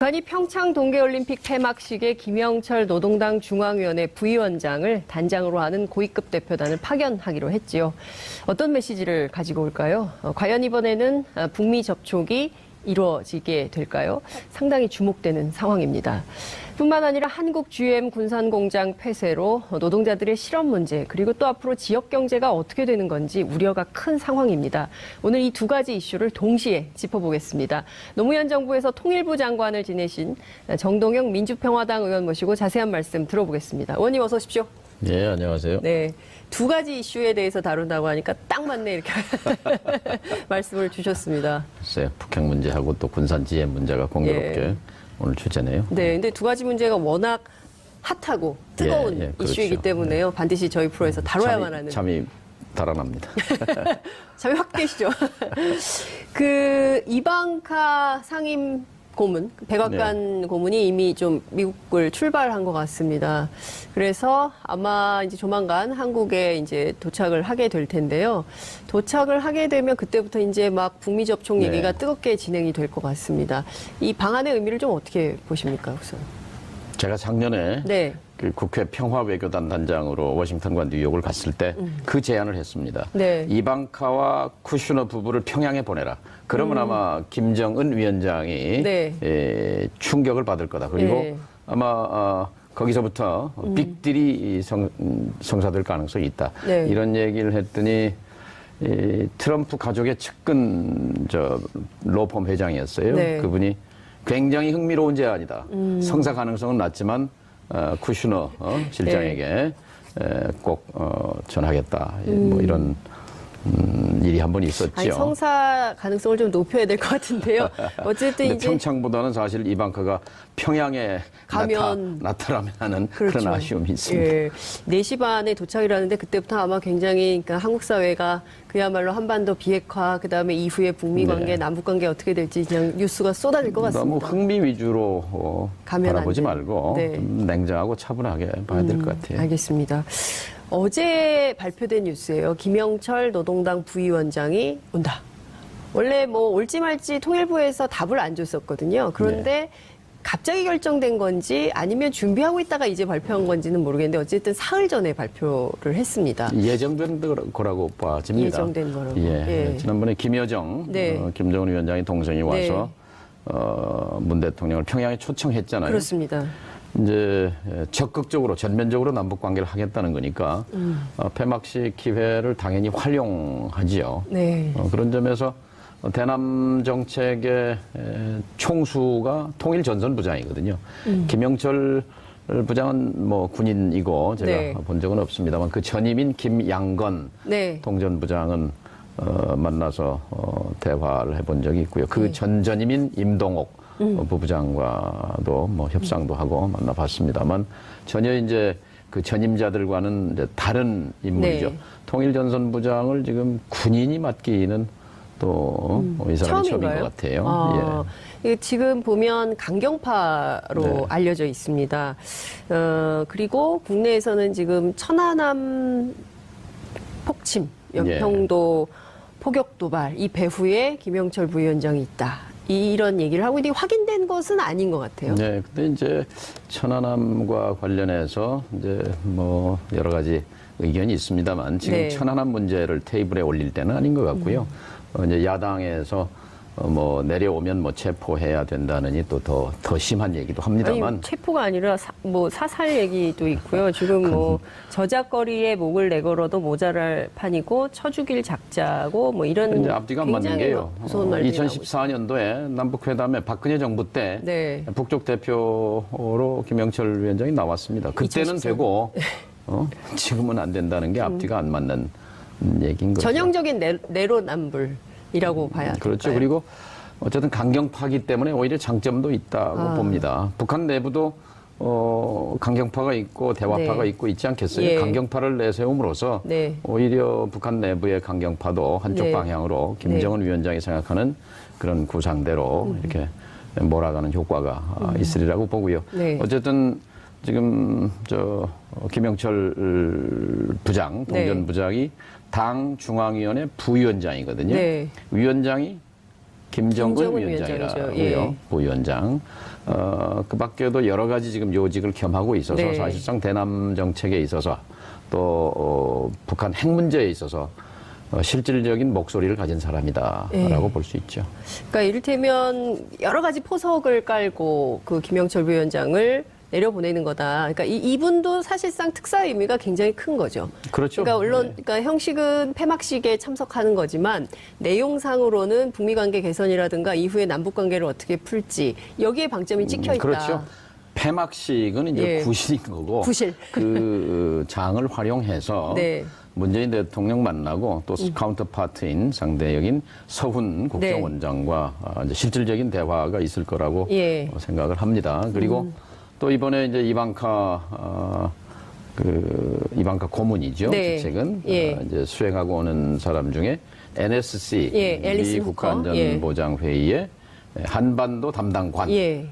북한이 평창 동계올림픽 폐막식에 김영철 노동당 중앙위원회 부위원장을 단장으로 하는 고위급 대표단을 파견하기로 했지요. 어떤 메시지를 가지고 올까요? 과연 이번에는 북미 접촉이 이루어지게 될까요? 상당히 주목되는 상황입니다. 뿐만 아니라 한국 GM 군산공장 폐쇄로 노동자들의 실업 문제 그리고 또 앞으로 지역 경제가 어떻게 되는 건지 우려가 큰 상황입니다. 오늘 이 두 가지 이슈를 동시에 짚어보겠습니다. 노무현 정부에서 통일부 장관을 지내신 정동영 민주평화당 의원 모시고 자세한 말씀 들어보겠습니다. 의원님 어서 오십시오. 네, 안녕하세요. 네, 두 가지 이슈에 대해서 다룬다고 하니까 딱 맞네 이렇게 말씀을 주셨습니다. 글쎄요, 북핵 문제하고 또 군산 GM 문제가 공교롭게 오늘 주제네요. 네, 근데 두 가지 문제가 워낙 핫하고 뜨거운 그렇죠. 이슈이기 때문에요. 반드시 저희 프로에서 다뤄야만 하는. 잠이 달아납니다. 잠이 확 깨시죠. 이방카 상임 고문, 백악관 고문이 이미 좀 미국을 출발한 것 같습니다. 그래서 아마 이제 조만간 한국에 이제 도착을 하게 될 텐데요. 도착을 하게 되면 그때부터 이제 막 북미 접촉 얘기가 뜨겁게 진행이 될 것 같습니다. 이 방안의 의미를 좀 어떻게 보십니까, 우선? 제가 작년에 그 국회 평화외교단 단장으로 워싱턴과 뉴욕을 갔을 때 그 제안을 했습니다. 이방카와 쿠슈너 부부를 평양에 보내라. 그러면 아마 김정은 위원장이 충격을 받을 거다. 그리고 아마 거기서부터 빅딜이 성사될 가능성이 있다. 이런 얘기를 했더니 트럼프 가족의 측근 로펌 회장이었어요. 그분이 굉장히 흥미로운 제안이다. 성사 가능성은 낮지만 쿠슈너 실장에게 꼭 전하겠다. 뭐 이런 일이 한 번 있었죠. 아니, 성사 가능성을 좀 높여야 될 것 같은데요. 어쨌든 이제 평창보다는 사실 이방카가 평양에 나타나면 하는 그런 아쉬움이 있습니다. 4시 반에 도착이라는데 그때부터 아마 굉장히 그러니까 한국 사회가 그야말로 한반도 비핵화 그다음에 이후에 북미 관계, 남북 관계 어떻게 될지 그냥 뉴스가 쏟아질 것 같습니다. 너무 흥미 위주로 바라보지 말고 좀 냉정하고 차분하게 봐야 될 것 같아요. 알겠습니다. 어제 발표된 뉴스예요. 김영철 노동당 부위원장이 온다. 원래 뭐 올지 말지 통일부에서 답을 안 줬었거든요. 그런데 갑자기 결정된 건지 아니면 준비하고 있다가 이제 발표한 건지는 모르겠는데 어쨌든 사흘 전에 발표를 했습니다. 예정된 거라고 봐집니다. 예정된 거라고. 지난번에 김여정, 김정은 위원장이 동생이 와서 문 대통령을 평양에 초청했잖아요. 그렇습니다. 이제 적극적으로 전면적으로 남북 관계를 하겠다는 거니까 폐막식 기회를 당연히 활용하지요. 그런 점에서 대남 정책의 총수가 통일전선부장이거든요. 김영철 부장은 뭐 군인이고 제가 본 적은 없습니다만 그 전임인 김양건 통전부장은 만나서 대화를 해본 적이 있고요. 그 전전임인 임동옥 부부장과도 뭐 협상도 하고 만나봤습니다만 전혀 이제 그 전임자들과는 이제 다른 인물이죠. 통일전선부장을 지금 군인이 맡기는 또 이 사람이 처음인 것 같아요. 지금 보면 강경파로 알려져 있습니다. 그리고 국내에서는 지금 천안함 폭침, 연평도 포격 도발 이 배후에 김영철 부위원장이 있다. 이런 얘기를 하고 있는데 확인된 것은 아닌 것 같아요. 네, 근데 이제 천안함과 관련해서 이제 뭐 여러 가지 의견이 있습니다만 지금 천안함 문제를 테이블에 올릴 때는 아닌 것 같고요. 이제 야당에서 뭐 내려오면 뭐 체포해야 된다느니 또 더 심한 얘기도 합니다만. 아니, 체포가 아니라 뭐 사살 얘기도 있고요. 지금 뭐 저작거리에 목을 내걸어도 모자랄 판이고 쳐 죽일 작자고 뭐 이런 이제 앞뒤가 안 맞는 게요. 2014년도에 남북회담에 박근혜 정부 때 북쪽 대표로 김영철 위원장이 나왔습니다. 그때는 2014년. 되고 지금은 안 된다는 게 앞뒤가 안 맞는 얘기인 거죠. 전형적인 내로남불이라고 봐야 될까요? 그렇죠. 그리고 어쨌든 강경파이기 때문에 오히려 장점도 있다고 봅니다. 북한 내부도 강경파가 있고 대화파가 있고 있지 않겠어요? 강경파를 내세움으로써 오히려 북한 내부의 강경파도 한쪽 방향으로 김정은 위원장이 생각하는 그런 구상대로 이렇게 몰아가는 효과가 있으리라고 보고요. 어쨌든 지금 김영철 부장, 동전부장이 당 중앙위원회 부위원장이거든요. 위원장이 김정은 위원장이라고요. 예. 부위원장. 그 밖에도 여러 가지 지금 요직을 겸하고 있어서 네. 사실상 대남 정책에 있어서 또 북한 핵 문제에 있어서 실질적인 목소리를 가진 사람이다라고 예. 볼 수 있죠. 그러니까 이를테면 여러 가지 포석을 깔고 그 김영철 부위원장을 내려보내는 거다. 그러니까 이분도 사실상 특사 의미가 굉장히 큰 거죠. 그렇죠. 그러니까 물론 네. 그러니까 형식은 폐막식에 참석하는 거지만 내용상으로는 북미 관계 개선이라든가 이후에 남북 관계를 어떻게 풀지 여기에 방점이 찍혀 있다. 그렇죠. 폐막식은 이제 예. 구실인 거고 구실. 그 장을 활용해서 네. 문재인 대통령 만나고 또 카운터파트인 상대역인 서훈 국정원장과 이제 실질적인 대화가 있을 거라고 예. 생각을 합니다. 그리고 또 이번에 이제 이방카 고문이죠. 네. 직책은 예. 이제 수행하고 오는 사람 중에 NSC 예, 앨리슨 미 후커. 국가안전보장회의에 한반도 담당관이 예.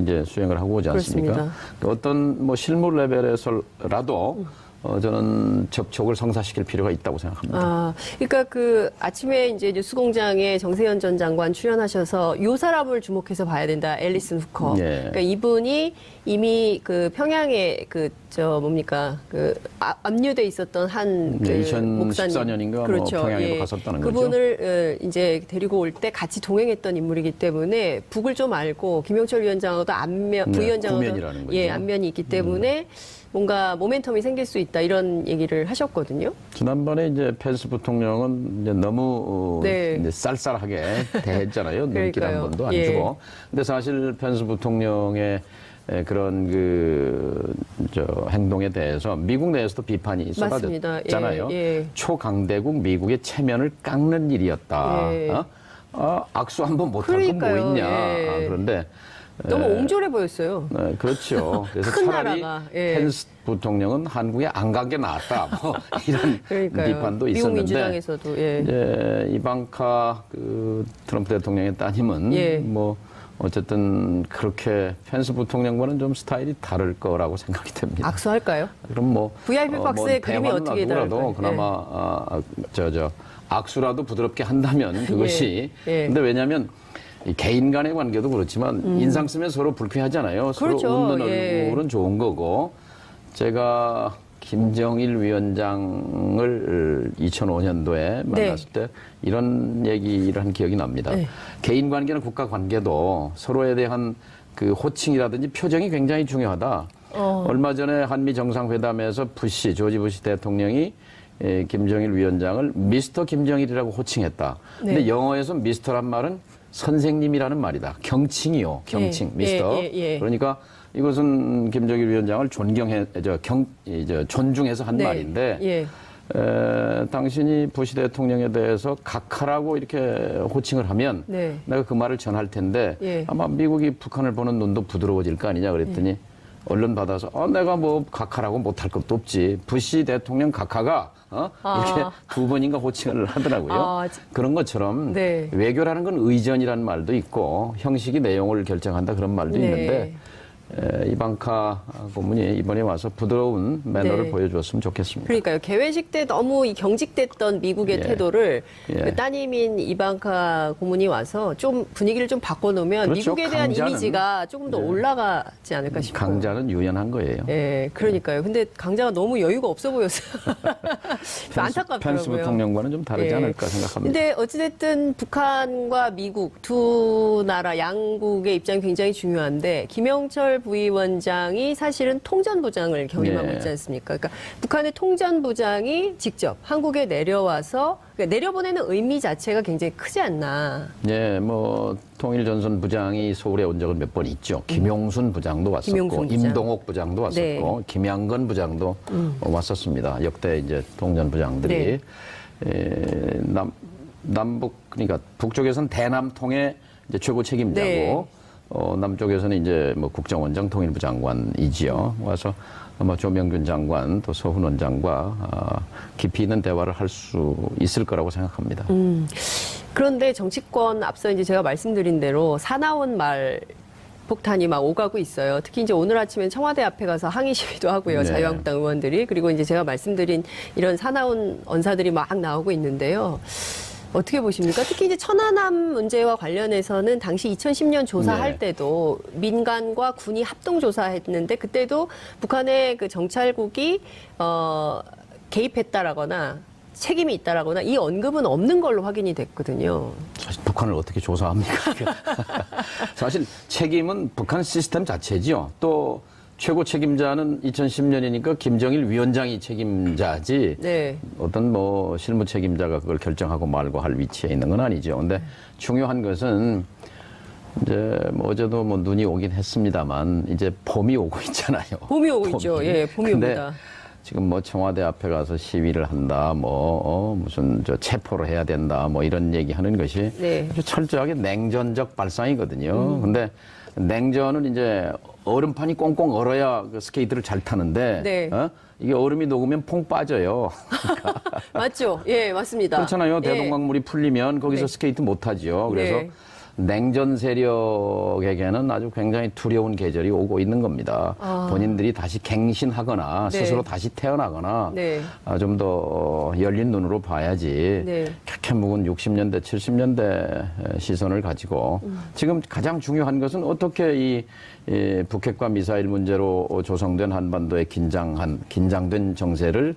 이제 수행을 하고 오지 않습니까? 그렇습니다. 어떤 뭐 실무 레벨에서라도 저는 접촉을 성사시킬 필요가 있다고 생각합니다. 아, 그러니까 그 아침에 이제 뉴스공장에 정세현 전 장관 출연하셔서 요 사람을 주목해서 봐야 된다. 앨리슨 후커. 예. 그러니까 이분이 이미 그 평양에 압류돼 있었던 한 그 네, 목사님. 2014년인가 그렇죠. 뭐 평양에도 예. 갔었다는 거죠. 그분을 이제 데리고 올 때 같이 동행했던 인물이기 때문에 북을 좀 알고 김영철 위원장하고도 네, 부위원장하고도 구면이라는 거죠. 예, 안면이 있기 때문에 뭔가 모멘텀이 생길 수 있다 이런 얘기를 하셨거든요. 지난번에 이제 펜스 부통령은 이제 너무 네. 이제 쌀쌀하게 대했잖아요. 눈길 그러니까요. 한 번도 안 예. 주고. 근데 사실 펜스 부통령의 그런 행동에 대해서 미국 내에서도 비판이 맞습니다. 쏟아졌잖아요. 예, 예. 초강대국 미국의 체면을 깎는 일이었다. 예. 악수 한번 못할 건 뭐 그러니까요. 있냐. 예. 그런데 너무 옹졸해 보였어요. 네, 그렇죠. 그래서 큰 차라리 나라가, 예. 펜스 부통령은 한국에 안 간 게 낫다. 뭐 이런 그러니까요. 비판도 미국 있었는데 민주당에서도 예. 이제 이방카 트럼프 대통령의 따님은 예. 뭐 어쨌든 그렇게 펜스 부통령과는 좀 스타일이 다를 거라고 생각이 됩니다. 악수할까요? 그럼 뭐 VIP 박스의 그림이 대화는 어떻게 놔두더라도 다를까요? 그나마 악수라도 부드럽게 한다면 그것이 예. 근데 왜냐하면 이 개인 간의 관계도 그렇지만 인상 쓰면 서로 불쾌하잖아요. 그렇죠. 서로 웃는 예. 얼굴은 좋은 거고 제가 김정일 위원장을 2005년도에 만났을 때 이런 얘기를 한 기억이 납니다. 네. 개인 관계나 국가 관계도 서로에 대한 그 호칭이라든지 표정이 굉장히 중요하다. 얼마 전에 한미 정상회담에서 조지 부시 대통령이 김정일 위원장을 미스터 김정일이라고 호칭했다. 근데 네. 영어에서 미스터란 말은 선생님이라는 말이다. 경칭이요. 경칭. 예, 미스터. 예. 그러니까 이것은 김정일 위원장을 존중해서 한 네. 말인데 예. 당신이 부시 대통령에 대해서 각하라고 이렇게 호칭을 하면 네. 내가 그 말을 전할 텐데 예. 아마 미국이 북한을 보는 눈도 부드러워질 거 아니냐 그랬더니 언론 받아서 내가 뭐 각하라고 못할 것도 없지. 부시 대통령 각하가 이렇게 두 번인가 호칭을 하더라고요. 그런 것처럼 네. 외교라는 건 의전이라는 말도 있고 형식이 내용을 결정한다 그런 말도 네. 있는데 이방카 고문이 이번에 와서 부드러운 매너를 네. 보여주었으면 좋겠습니다. 그러니까요. 개회식 때 너무 이 경직됐던 미국의 예. 태도를 예. 그 따님인 이방카 고문이 와서 좀 분위기를 좀 바꿔놓으면 그렇죠. 미국에 대한 강자는, 이미지가 조금 더 네. 올라가지 않을까 싶어요. 강자는 유연한 거예요. 예, 그러니까요. 근데 강자가 너무 여유가 없어 보였어요. 좀 안타깝더라고요. 펜스 부통령과는 좀 다르지 예. 않을까 생각합니다. 근데 어찌됐든 북한과 미국 두 나라 양국의 입장이 굉장히 중요한데 김영철 부위원장이 사실은 통전부장을 겸임하고 예. 있지 않습니까? 그러니까 북한의 통전부장이 직접 한국에 내려와서 그러니까 내려보내는 의미 자체가 굉장히 크지 않나. 예, 뭐 통일전선 부장이 서울에 온 적은 몇 번 있죠. 김용순 부장도 왔었고, 김용순 부장. 임동옥 부장도 왔었고, 네. 김양건 부장도 왔었습니다. 역대 이제 통전 부장들이 네. 남북 그러니까 북쪽에서는 대남통의 이제 최고 책임자고. 네. 남쪽에서는 이제 뭐 국정원장 통일부 장관이지요. 와서 아마 조명균 장관 또 서훈 원장과 깊이 있는 대화를 할 수 있을 거라고 생각합니다. 그런데 정치권 앞서 이제 제가 말씀드린 대로 사나운 말 폭탄이 막 오가고 있어요. 특히 이제 오늘 아침엔 청와대 앞에 가서 항의 시위도 하고요. 네. 자유한국당 의원들이. 그리고 이제 제가 말씀드린 이런 사나운 언사들이 막 나오고 있는데요. 어떻게 보십니까? 특히 이제 천안함 문제와 관련해서는 당시 2010년 조사할 때도 민간과 군이 합동 조사했는데 그때도 북한의 그 정찰국이 개입했다라거나 책임이 있다라거나 이 언급은 없는 걸로 확인이 됐거든요. 사실 북한을 어떻게 조사합니까? 사실 책임은 북한 시스템 자체지요. 또 최고 책임자는 2010년이니까 김정일 위원장이 책임자지 네. 어떤 뭐 실무 책임자가 그걸 결정하고 말고 할 위치에 있는 건 아니죠. 근데 중요한 것은 이제 뭐 어제도 뭐 눈이 오긴 했습니다만 이제 봄이 오고 있잖아요. 봄이 오고 있죠. 예, 봄이 옵니다. 지금 뭐 청와대 앞에 가서 시위를 한다, 무슨 체포를 해야 된다, 뭐 이런 얘기하는 것이 아주 철저하게 냉전적 발상이거든요. 근데 냉전은 이제 얼음판이 꽁꽁 얼어야 그 스케이트를 잘 타는데 이게 얼음이 녹으면 퐁 빠져요. 그러니까. 맞죠? 예, 맞습니다. 그렇잖아요. 대동강물이 풀리면 거기서 스케이트 못 하죠. 그래서 냉전 세력에게는 아주 굉장히 두려운 계절이 오고 있는 겁니다. 본인들이 다시 갱신하거나 스스로 다시 태어나거나 좀 더 열린 눈으로 봐야지 그렇게 묵은 60년대, 70년대 시선을 가지고 지금 가장 중요한 것은 어떻게 이 북핵과 미사일 문제로 조성된 한반도의 긴장된 정세를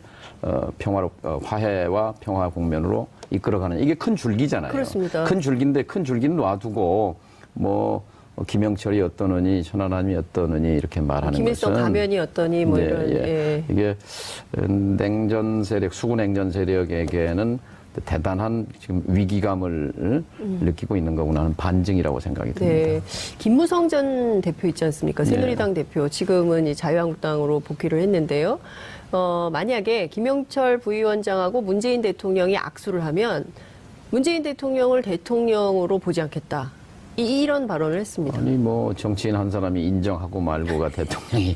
화해와 평화 국면으로 이끌어가는 이게 큰 줄기잖아요. 그렇습니다. 큰 줄기인데 큰 줄기는 놔두고 뭐 김영철이 어떠느니 천안함이 어떠느니 이렇게 말하는 김일성 것은 가면이 어떠니 뭐 이런 이게 냉전 세력 수구 냉전 세력에게는 대단한 지금 위기감을 느끼고 있는 거구나 하는 반증이라고 생각이 듭니다. 김무성 전 대표 있지 않습니까? 새누리당 대표 지금은 이 자유한국당으로 복귀를 했는데요. 만약에 김영철 부위원장하고 문재인 대통령이 악수를 하면 문재인 대통령을 대통령으로 보지 않겠다. 이런 발언을 했습니다. 아니 뭐 정치인 한 사람이 인정하고 말고가 대통령이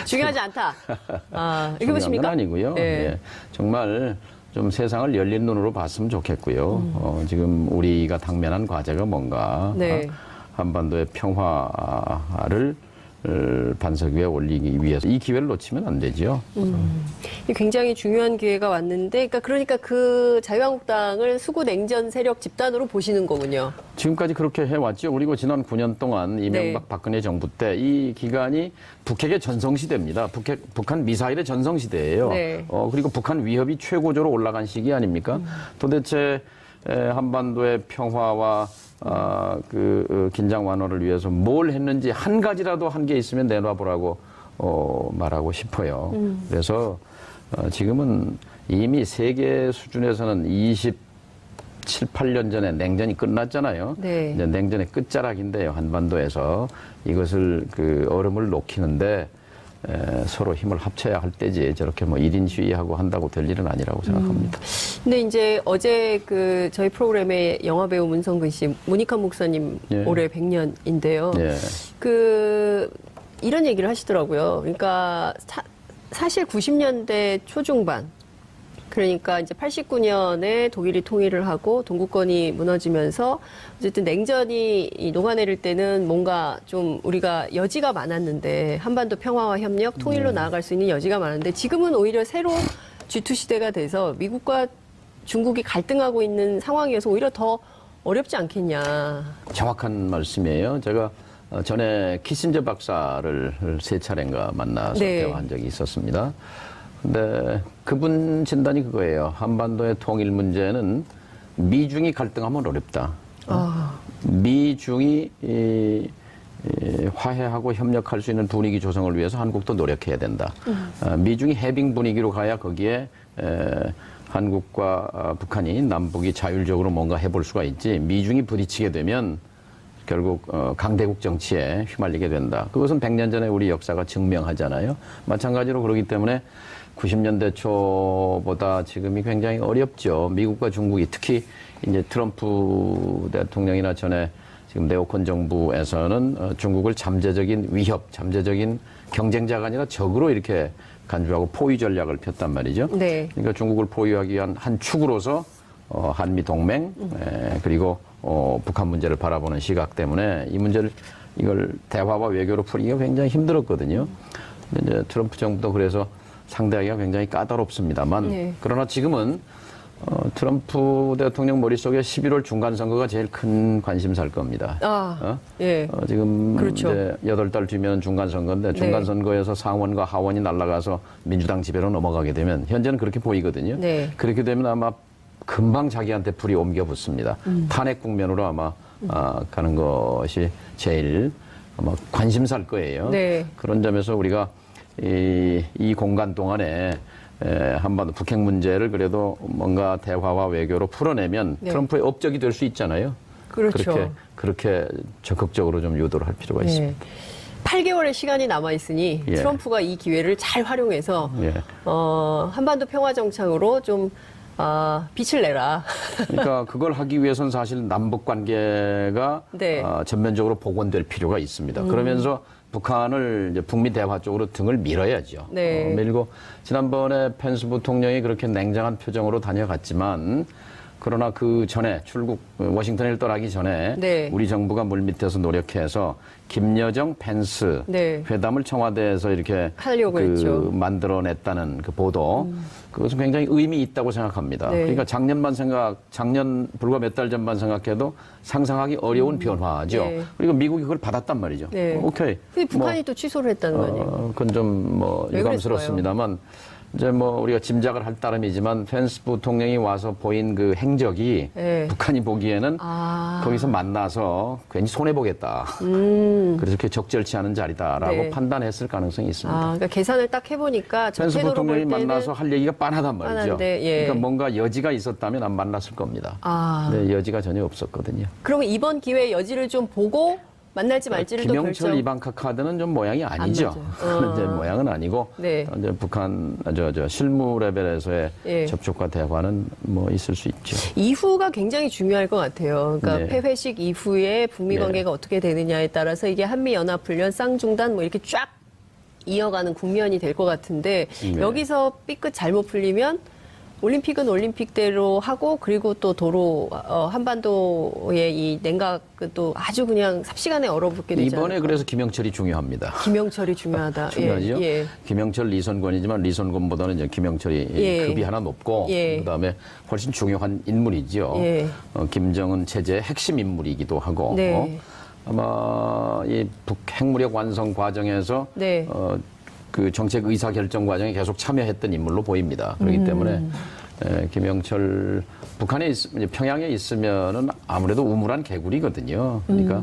중요하지 않다. 이렇게 보십니까? 건 아니고요. 정말 좀 세상을 열린 눈으로 봤으면 좋겠고요. 지금 우리가 당면한 과제가 뭔가 한반도의 평화를 반석 위에 올리기 위해서 이 기회를 놓치면 안 되죠. 굉장히 중요한 기회가 왔는데, 그러니까 그 자유한국당을 수구 냉전 세력 집단으로 보시는 거군요. 지금까지 그렇게 해왔죠. 그리고 지난 9년 동안 이명박 박근혜 정부 때 이 기간이 북핵의 전성시대입니다. 북한 미사일의 전성시대예요. 그리고 북한 위협이 최고조로 올라간 시기 아닙니까? 도대체 한반도의 평화와 긴장 완화를 위해서 뭘 했는지 한 가지라도 한 게 있으면 내놔보라고 말하고 싶어요. 그래서 지금은 이미 세계 수준에서는 27, 8년 전에 냉전이 끝났잖아요. 이제 냉전의 끝자락인데요. 한반도에서 이것을 얼음을 녹이는데 서로 힘을 합쳐야 할 때지 저렇게 뭐 1인 시위하고 한다고 될 일은 아니라고 생각합니다. 근데 이제 어제 저희 프로그램에 영화배우 문성근 씨, 문익환 목사님 올해 100년인데요. 이런 얘기를 하시더라고요. 그러니까 사실 90년대 초중반, 그러니까 이제 89년에 독일이 통일을 하고 동구권이 무너지면서 어쨌든 냉전이 녹아내릴 때는 뭔가 좀 우리가 여지가 많았는데 한반도 평화와 협력, 통일로 나아갈 수 있는 여지가 많은데 지금은 오히려 새로 G2 시대가 돼서 미국과 중국이 갈등하고 있는 상황이어서 오히려 더 어렵지 않겠냐. 정확한 말씀이에요. 제가 전에 키신저 박사를 3차례인가 만나서 대화한 적이 있었습니다. 근데 그분 진단이 그거예요. 한반도의 통일 문제는 미중이 갈등하면 어렵다. 미중이 화해하고 협력할 수 있는 분위기 조성을 위해서 한국도 노력해야 된다. 미중이 해빙 분위기로 가야 거기에 한국과 북한이 남북이 자율적으로 뭔가 해볼 수가 있지. 미중이 부딪히게 되면 결국 강대국 정치에 휘말리게 된다. 그것은 100년 전에 우리 역사가 증명하잖아요. 마찬가지로 그렇기 때문에 90년대 초보다 지금이 굉장히 어렵죠. 미국과 중국이 특히 이제 트럼프 대통령이나 전에 지금 네오콘 정부에서는 중국을 잠재적인 위협, 잠재적인 경쟁자가 아니라 적으로 이렇게 간주하고 포위 전략을 폈단 말이죠. 그러니까 중국을 포위하기 위한 한 축으로서 한미 동맹 그리고 북한 문제를 바라보는 시각 때문에 이 문제를 이걸 대화와 외교로 풀기가 굉장히 힘들었거든요. 이제 트럼프 정부도 그래서 상대하기가 굉장히 까다롭습니다만 그러나 지금은 트럼프 대통령 머릿속에 11월 중간선거가 제일 큰 관심사일 겁니다. 예. 지금 그렇죠. 이제 8달 뒤면 중간선거인데 중간선거에서 상원과 하원이 날아가서 민주당 지배로 넘어가게 되면 현재는 그렇게 보이거든요. 네. 그렇게 되면 아마 금방 자기한테 불이 옮겨 붙습니다. 탄핵 국면으로 아마 가는 것이 제일 아마 관심사일 거예요. 네. 그런 점에서 우리가 이 공간 동안에 한반도 북핵 문제를 그래도 뭔가 대화와 외교로 풀어내면 트럼프의 업적이 될 수 있잖아요. 그렇죠. 그렇게 적극적으로 좀 유도를 할 필요가 있습니다. 8개월의 시간이 남아 있으니 트럼프가 이 기회를 잘 활용해서 한반도 평화 정착으로 좀 빛을 내라. 그러니까 그걸 하기 위해서는 사실 남북 관계가 전면적으로 복원될 필요가 있습니다. 그러면서 북한을 이제 북미 대화 쪽으로 등을 밀어야죠. 밀고 지난번에 펜스 부통령이 그렇게 냉정한 표정으로 다녀갔지만 그러나 그 전에 워싱턴을 떠나기 전에 우리 정부가 물밑에서 노력해서 김여정 펜스 회담을 청와대에서 이렇게 만들어냈다는 그 보도 그것은 굉장히 의미 있다고 생각합니다. 그러니까 작년 불과 몇 달 전만 생각해도 상상하기 어려운 변화죠. 그리고 미국이 그걸 받았단 말이죠. 오케이. 근데 북한이 또 취소를 했다는 거 아니에요? 그건 좀 유감스럽습니다만. 이제 우리가 짐작을 할 따름이지만 펜스 부통령이 와서 보인 그 행적이 북한이 보기에는 거기서 만나서 괜히 손해보겠다. 그래서 그렇게 적절치 않은 자리다라고 판단했을 가능성이 있습니다. 그러니까 계산을 딱 해보니까 펜스 부통령이 만나서 할 얘기가 빤하단 말이죠. 그러니까 뭔가 여지가 있었다면 안 만났을 겁니다. 근데 여지가 전혀 없었거든요. 그러면 이번 기회에 여지를 좀 보고 만날지 말지를 또 결정. 김영철 이방카 카드는 좀 모양이 아니죠. 이제 모양은 아니고 이제 북한 실무 레벨에서의 접촉과 대화는 있을 수 있죠. 이후가 굉장히 중요할 것 같아요. 그러니까 폐회식 이후에 북미 관계가 어떻게 되느냐에 따라서 이게 한미 연합 훈련 쌍중단 이렇게 쫙 이어가는 국면이 될 것 같은데 여기서 삐끗 잘못 풀리면 올림픽은 올림픽대로 하고 그리고 또 도로 한반도의 이 냉각은 또 아주 그냥 삽시간에 얼어붙게 되잖아요. 이번에 그래서 김영철이 중요합니다. 김영철이 중요하다. 중요하죠. 김영철, 리선권이지만 리선권보다는 이제 김영철이 급이 하나 높고 그다음에 훨씬 중요한 인물이죠. 김정은 체제의 핵심 인물이기도 하고 아마 이 핵무력 완성 과정에서 그 정책 의사 결정 과정에 계속 참여했던 인물로 보입니다. 그렇기 때문에 김영철 북한에 평양에 있으면은 아무래도 우물한 개구리거든요. 그러니까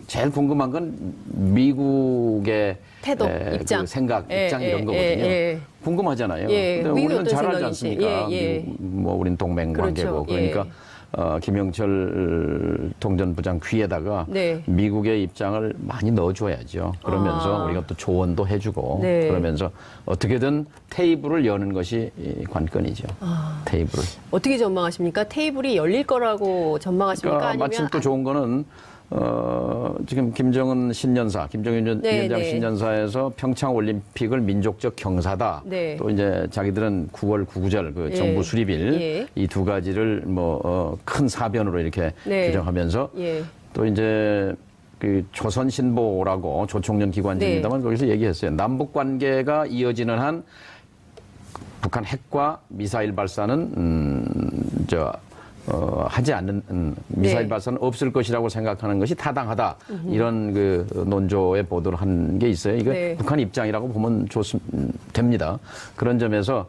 제일 궁금한 건 미국의 태도, 입장, 그 생각, 입장 이런 거거든요. 궁금하잖아요. 근데 우리는 잘 알지 않습니까? 우린 동맹 관계고 그러니까. 김영철 통전부장 귀에다가 미국의 입장을 많이 넣어줘야죠. 그러면서 우리가 또 조언도 해주고 그러면서 어떻게든 테이블을 여는 것이 관건이죠. 테이블을. 어떻게 전망하십니까? 테이블이 열릴 거라고 전망하십니까? 그러니까 아니면 마침 또 좋은 거는 지금 김정은 신년사, 김정은 위원장 신년사에서 평창 올림픽을 민족적 경사다. 또 이제 자기들은 9월 구구절 그 정부 수립일 이 두 가지를 큰 사변으로 이렇게 규정하면서 또 이제 그 조선신보라고 조총련 기관지입니다만 거기서 얘기했어요. 남북 관계가 이어지는 한 북한 핵과 미사일 발사는 하지 않는 미사일 발사는 없을 것이라고 생각하는 것이 타당하다. 이런 그 논조의 보도를 한 게 있어요. 이거 북한 입장이라고 보면 됩니다. 그런 점에서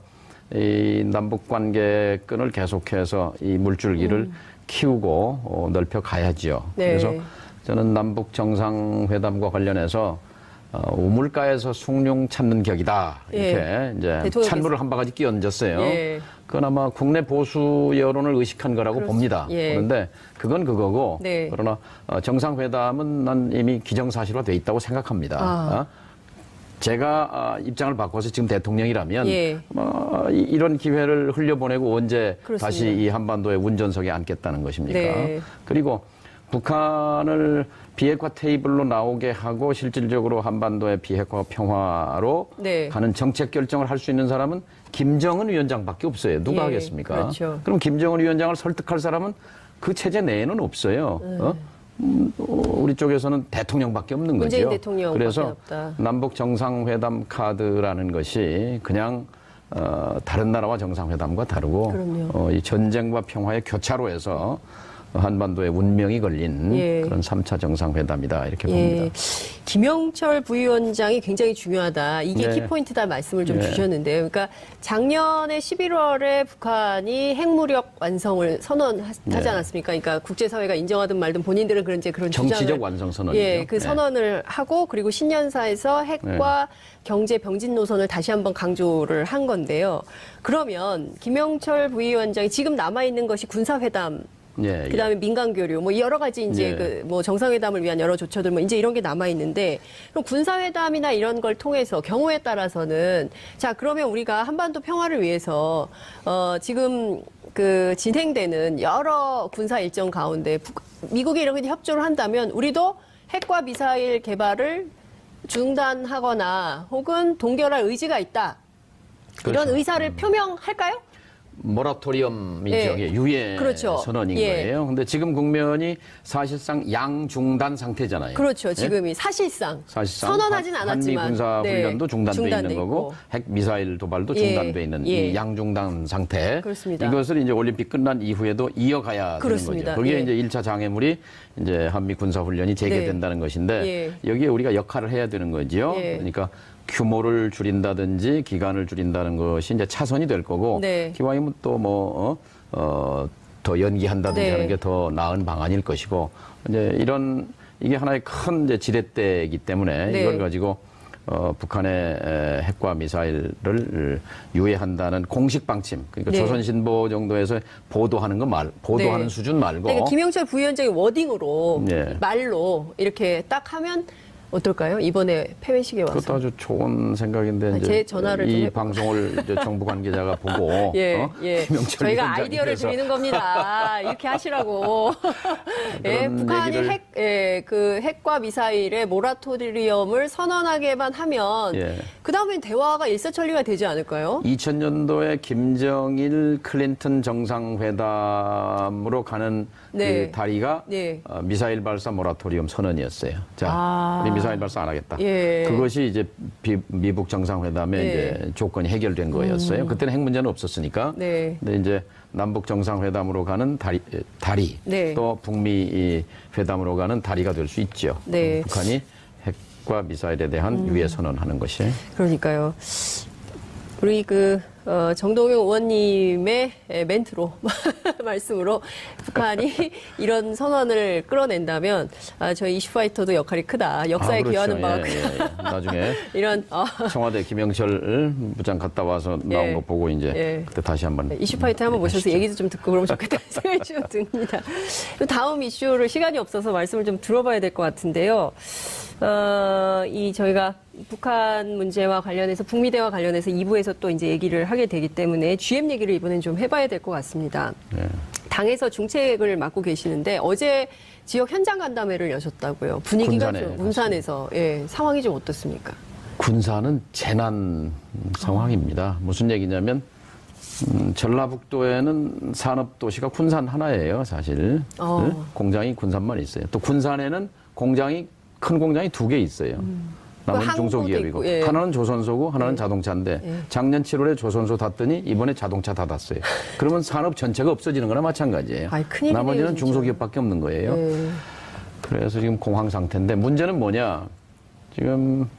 이 남북 관계 끈을 계속해서 이 물줄기를 키우고 넓혀 가야지요. 그래서 저는 남북 정상회담과 관련해서 우물가에서 숭늉 찾는 격이다. 이렇게 이제 찬물을 한 바가지 끼얹었어요. 그건 아마 국내 보수 여론을 의식한 거라고 봅니다. 그런데 그건 그거고 그러나 정상회담은 난 이미 기정사실화돼 있다고 생각합니다. 제가 입장을 바꿔서 지금 대통령이라면 이런 기회를 흘려보내고 언제 다시 이 한반도의 운전석에 앉겠다는 것입니까? 그리고 북한을 비핵화 테이블로 나오게 하고 실질적으로 한반도의 비핵화 평화로 가는 정책 결정을 할 수 있는 사람은 김정은 위원장밖에 없어요. 누가 하겠습니까? 그럼 김정은 위원장을 설득할 사람은 그 체제 내에는 없어요. 우리 쪽에서는 대통령밖에 없는 거죠. 대통령밖에 그래서 없다. 남북 정상회담 카드라는 것이 그냥 다른 나라와 정상회담과 다르고 이 전쟁과 평화의 교차로에서 한반도의 운명이 걸린 예. 그런 3차 정상회담이다 이렇게 봅니다. 김영철 부위원장이 굉장히 중요하다. 이게 네. 키포인트다 말씀을 좀 네. 주셨는데요. 그러니까 작년에 11월에 북한이 핵무력 완성을 선언하지 네. 않았습니까? 그러니까 국제사회가 인정하든 말든 본인들은 그런 정치적 주장을 완성 선언이죠. 예, 그 선언을 하고 그리고 신년사에서 핵과 경제 병진 노선을 다시 한번 강조를 한 건데요. 그러면 김영철 부위원장이 지금 남아 있는 것이 군사회담 예, 그다음에 민간 교류, 뭐 여러 가지 이제 그 뭐 정상회담을 위한 여러 조처들 뭐 이제 이런 게 남아 있는데 그럼 군사회담이나 이런 걸 통해서 경우에 따라서는 자 그러면 우리가 한반도 평화를 위해서 지금 그 진행되는 여러 군사 일정 가운데 미국이 이렇게 협조를 한다면 우리도 핵과 미사일 개발을 중단하거나 혹은 동결할 의지가 있다. 이런 그렇죠. 의사를 표명할까요? 모라토리엄이죠. 예. 유예 그렇죠. 선언인 예. 거예요. 근데 지금 국면이 사실상 양중단 상태잖아요. 그렇죠. 예? 지금이 사실상 사실상 선언하진 않았지만 한미 군사 훈련도 중단돼 있는 있고. 거고 핵 미사일 도발도 예. 중단돼 있는 예. 이 양중단 상태. 그렇습니다. 이것을 이제 올림픽 끝난 이후에도 이어가야 그렇습니다. 되는 거죠. 그게 예. 이제 1차 장애물이 이제 한미 군사 훈련이 재개된다는 것인데 예. 여기에 우리가 역할을 해야 되는 거지요. 예. 그러니까 규모를 줄인다든지 기간을 줄인다는 것이 이제 차선이 될 거고 네. 기왕이면 또 뭐 더 연기한다든지 네. 하는 게 더 나은 방안일 것이고 이제 이게 하나의 큰 이제 지렛대이기 때문에 네. 이걸 가지고 북한의 핵과 미사일을 유예한다는 공식 방침 그러니까 네. 조선신보 정도에서 보도하는 보도하는 네. 수준 말고 그러니까 김영철 부위원장이 워딩으로 네. 말로 이렇게 딱 하면 어떨까요? 이번에 폐회식에 와서. 그것도 아주 좋은 생각인데 이제 제 전화를 좀 이 해볼까요? 방송을 이제 정부 관계자가 보고 예, 예. 김영철 저희가 위원장이 아이디어를 그래서 드리는 겁니다. 이렇게 하시라고. 예, 그런 북한이 얘기를- 그 핵과 미사일의 모라토리엄을 선언하게만 하면 예. 그 다음엔 대화가 일사천리가 되지 않을까요? 2000년도에 김정일 클린턴 정상회담으로 가는 네. 그 다리가 네. 미사일 발사 모라토리엄 선언이었어요. 자, 우리 미사일 발사 안 하겠다. 예. 그것이 이제 미북 정상회담의 예. 이제 조건이 해결된 거였어요. 그때는 핵 문제는 없었으니까. 네. 근데 이제 남북 정상회담으로 가는 다리 네. 또 북미 회담으로 가는 다리가 될 수 있죠. 네. 북한이 핵과 미사일에 대한 유예 선언하는 것이. 그러니까요. 우리 정동영 의원님의 멘트로 말씀으로 북한이 이런 선언을 끌어낸다면 저희 이슈파이터도 역할이 크다. 역사에 그렇죠. 기여하는 바가 크다. 예. 나중에 이런 청와대 김영철 부장 갔다 와서 나온 예. 거 보고 이제 예. 그때 다시 한번 이슈파이터 한번 모셔서 하시죠. 얘기도 좀 듣고 그러면 좋겠다는 생각이 좀 듭니다. 다음 이슈를 시간이 없어서 말씀을 좀 들어봐야 될 것 같은데요. 저희가 북한 문제와 관련해서 북미 대화 관련해서 2부에서 또 이제 얘기를 하게 되기 때문에 GM 얘기를 이번엔 좀 해봐야 될 것 같습니다. 예. 당에서 중책을 맡고 계시는데 어제 지역 현장 간담회를 여셨다고요. 분위기가 군산에 좀 군산에서 상황이 좀 어떻습니까? 군사는 재난 상황입니다. 무슨 얘기냐면 전라북도에는 산업도시가 군산 하나예요, 사실. 공장이 군산만 있어요. 또 군산에는 큰 공장이 2개 있어요. 남은 항구도 중소기업이고 있고, 예. 하나는 조선소고 하나는 자동차인데 작년 7월에 조선소 닫더니 이번에 자동차 닫았어요. 그러면 산업 전체가 없어지는 거나 마찬가지예요. 아이, 큰일이네요, 나머지는 진짜. 중소기업밖에 없는 거예요. 예. 그래서 지금 공황 상태인데 문제는 뭐냐? 지금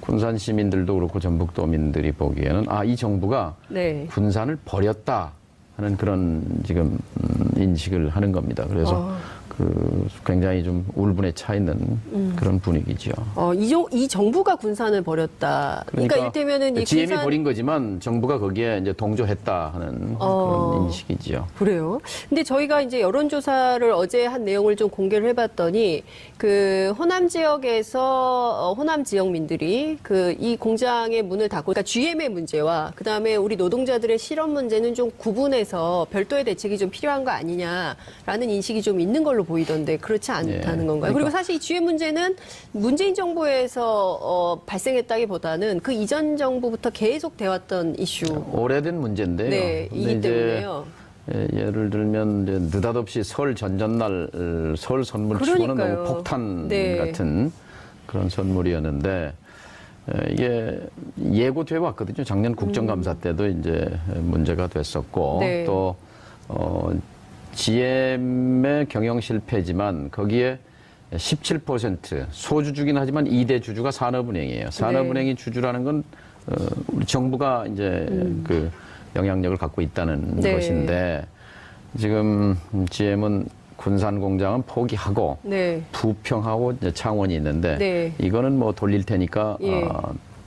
군산 시민들도 그렇고 전북도민들이 보기에는 이 정부가 네. 군산을 버렸다 하는 그런 지금 인식을 하는 겁니다. 그래서 굉장히 좀 울분에 차 있는 그런 분위기죠. 이 정부가 군산을 버렸다. 그러니까 이를테면은 이 GM이 군산 버린 거지만 정부가 거기에 이제 동조했다 하는 그런 인식이죠. 그래요. 근데 저희가 이제 여론조사를 어제 한 내용을 좀 공개를 해봤더니 그 호남 지역에서 호남 지역민들이 이 공장의 문을 닫고 그러니까 GM의 문제와 그 다음에 우리 노동자들의 실업 문제는 좀 구분해서 별도의 대책이 좀 필요한 거 아니냐라는 인식이 좀 있는 걸로 보이던데 그렇지 않다는 건가요? 그리고 사실 이 GM 문제는 문재인 정부에서 발생했다기보다는 그 이전 정부부터 계속 돼왔던 이슈. 오래된 문제인데요. 네, 이기 때문에요. 예를 들면 이제 느닷없이 설 전전날 설 선물 치고는 그러니까요. 너무 폭탄 네. 같은 그런 선물이었는데 이게 예고돼 왔거든요. 작년 국정감사 때도 이제 문제가 됐었고 네. 또 GM의 경영 실패지만 거기에 17% 소주주긴 하지만 2대 주주가 산업은행이에요. 산업은행이 네. 주주라는 건 우리 정부가 이제 그 영향력을 갖고 있다는 네. 것인데 지금 GM은 군산 공장은 포기하고 네. 부평하고 이제 창원이 있는데 네. 이거는 뭐 돌릴 테니까 예.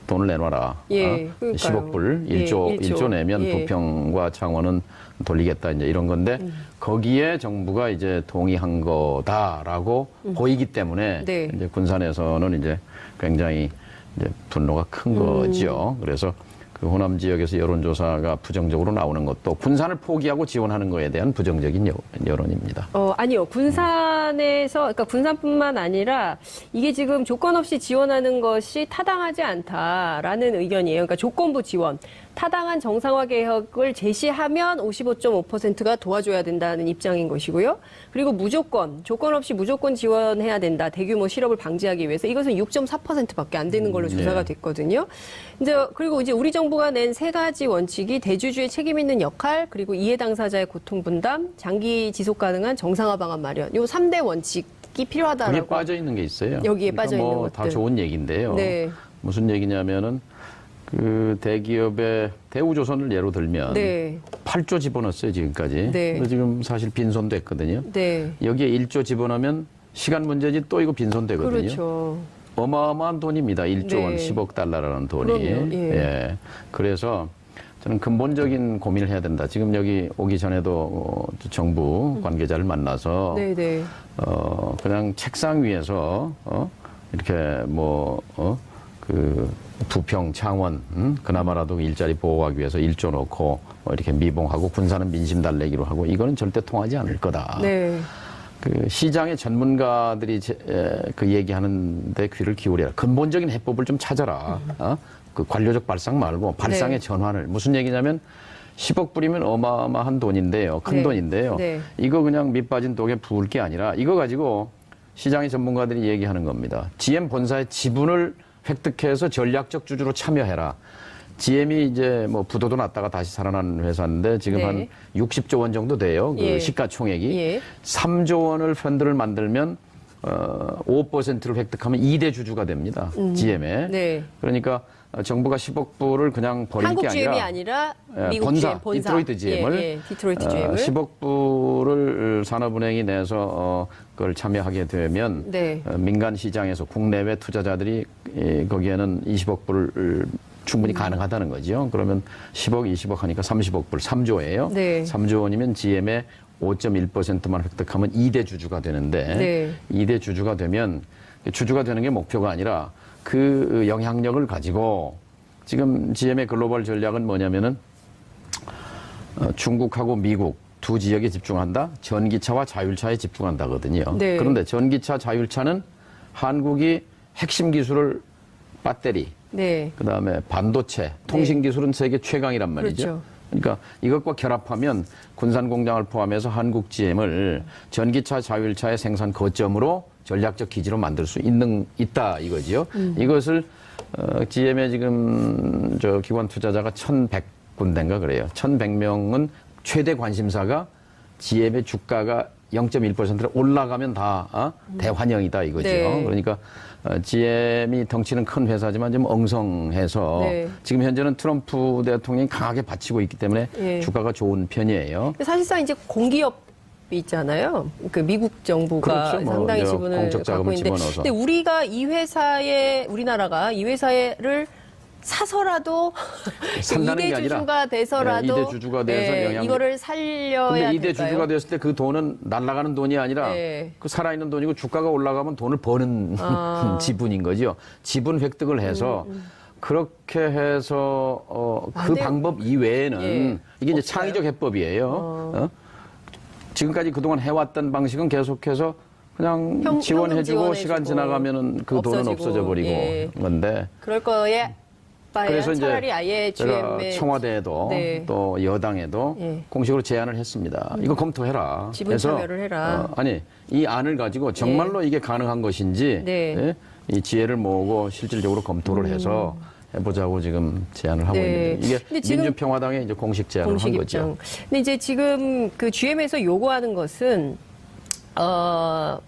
돈을 내놔라. 예, 그러니까요. 10억 불, 예, 1조 내면 예. 부평과 창원은 돌리겠다 이제 이런 건데 거기에 정부가 이제 동의한 거다라고 보이기 때문에 네. 이제 군산에서는 이제 굉장히 이제 분노가 큰 거죠. 그래서 그 호남 지역에서 여론조사가 부정적으로 나오는 것도 군산을 포기하고 지원하는 거에 대한 부정적인 여론입니다. 아니요. 군산에서, 그러니까 군산뿐만 아니라 이게 지금 조건 없이 지원하는 것이 타당하지 않다라는 의견이에요. 그러니까 조건부 지원. 타당한 정상화 개혁을 제시하면 55.5%가 도와줘야 된다는 입장인 것이고요. 그리고 무조건, 조건 없이 무조건 지원해야 된다. 대규모 실업을 방지하기 위해서 이것은 6.4%밖에 안 되는 걸로 조사가 됐거든요. 이제 그리고 이제 우리 정부가 낸 세 가지 원칙이 대주주의 책임 있는 역할, 그리고 이해 당사자의 고통 분담, 장기 지속 가능한 정상화 방안 마련. 요 3대 원칙이 필요하다라고. 거기에 빠져 있는 게 있어요. 여기에 그러니까 빠져 있는 뭐 것들. 다 좋은 얘기인데요. 네. 무슨 얘기냐면은 그 대기업의 대우조선을 예로 들면 네. 8조 집어넣었어요 지금까지. 네. 근데 지금 사실 빈손됐거든요. 네. 여기에 1조 집어넣으면 시간 문제지 또 이거 빈손되거든요. 그렇죠. 어마어마한 돈입니다. 1조 원, 네. 10억 달러라는 돈이. 그럼요. 예. 그래서 저는 근본적인 고민을 해야 된다. 지금 여기 오기 전에도 정부 관계자를 만나서 네네. 그냥 책상 위에서 이렇게 그 부평, 창원, 그나마라도 일자리 보호하기 위해서 1조 넣고 이렇게 미봉하고 군사는 민심 달래기로 하고 이거는 절대 통하지 않을 거다. 네. 그 시장의 전문가들이 그 얘기하는데 귀를 기울여라. 근본적인 해법을 좀 찾아라. 그 관료적 발상 말고 발상의 네. 전환을. 무슨 얘기냐면 10억 불이면 어마어마한 돈인데요. 큰 네. 돈인데요. 네. 이거 그냥 밑 빠진 독에 부을 게 아니라 이거 가지고 시장의 전문가들이 얘기하는 겁니다. GM 본사의 지분을 획득해서 전략적 주주로 참여해라. GM이 이제 뭐 부도도 났다가 다시 살아난 회사인데 지금 네. 한 60조 원 정도 돼요. 그 예. 시가총액이. 예. 3조 원을 펀드를 만들면 5%를 획득하면 2대 주주가 됩니다. GM에. 네. 그러니까 정부가 10억 불을 그냥 버릴 한국 게 GM이 아니라 아니라 미국 본사, GM, 본사. 디트로이트 GM을 디트로이트 GM을 10억 불을 산업은행이 내서 그걸 참여하게 되면 네. 민간 시장에서 국내외 투자자들이 거기에는 20억 불을 충분히 가능하다는 거죠. 그러면 10억, 20억 하니까 30억 불, 3조예요. 네. 3조 원이면 GM의 5.1%만 획득하면 2대 주주가 되는데 네. 2대 주주가 되면 주주가 되는 게 목표가 아니라 그 영향력을 가지고 지금 GM의 글로벌 전략은 뭐냐면은 중국하고 미국 두 지역에 집중한다. 전기차와 자율차에 집중한다거든요. 네. 그런데 전기차, 자율차는 한국이 핵심 기술을 배터리, 네. 그다음에 반도체, 통신 기술은 세계 최강이란 말이죠. 그렇죠. 그러니까 이것과 결합하면 군산 공장을 포함해서 한국 GM을 전기차, 자율차의 생산 거점으로 전략적 기지로 만들 수 있다 이거지요. 이것을 GM의 지금 저 기관 투자자가 1,100군데인가 그래요. 1,100명은 최대 관심사가 GM의 주가가 0.1%로 올라가면 다 대환영이다 이거죠. 네. 그러니까 GM이 덩치는 큰 회사지만 좀 엉성해서 네. 지금 현재는 트럼프 대통령이 강하게 받치고 있기 때문에 예. 주가가 좋은 편이에요. 사실상 이제 공기업이 있잖아요. 그 미국 정부가 그렇죠. 뭐 상당히 이제 지분을 공적 자금을 갖고 있는데, 집어넣어서. 근데 우리나라가 이 회사를 사서라도 산다는 게 2대 아니라 주주가 돼서라도 2대 주주가 돼서 영향력. 이거를 살려야 근데 2대 될까요? 주주가 됐을 때 그 돈은 날아가는 돈이 아니라 네. 그 살아있는 돈이고 주가가 올라가면 돈을 버는 지분인 거죠. 지분 획득을 해서 그렇게 해서 그 네. 방법 이외에는 예. 이게 이제 없어요? 창의적 해법이에요. 지금까지 그동안 해왔던 방식은 계속해서 그냥 지원해주고 시간 지나가면은 그 돈은 없어지고. 없어져 버리고 예. 건데. 그럴 거에 그래서 이제 차라리 아예 제가 GM의 청와대에도 네. 또 여당에도 예. 공식으로 제안을 했습니다. 이거 검토해라. 지분 참여를 해라. 아니 이 안을 가지고 정말로 이게 가능한 것인지 네. 예? 이 지혜를 모으고 실질적으로 검토를 해서 해보자고 지금 제안을 하고 있는데 이게 민주평화당의 이제 공식 제안을 한 거죠. 근데 이제 지금 그 GM에서 요구하는 것은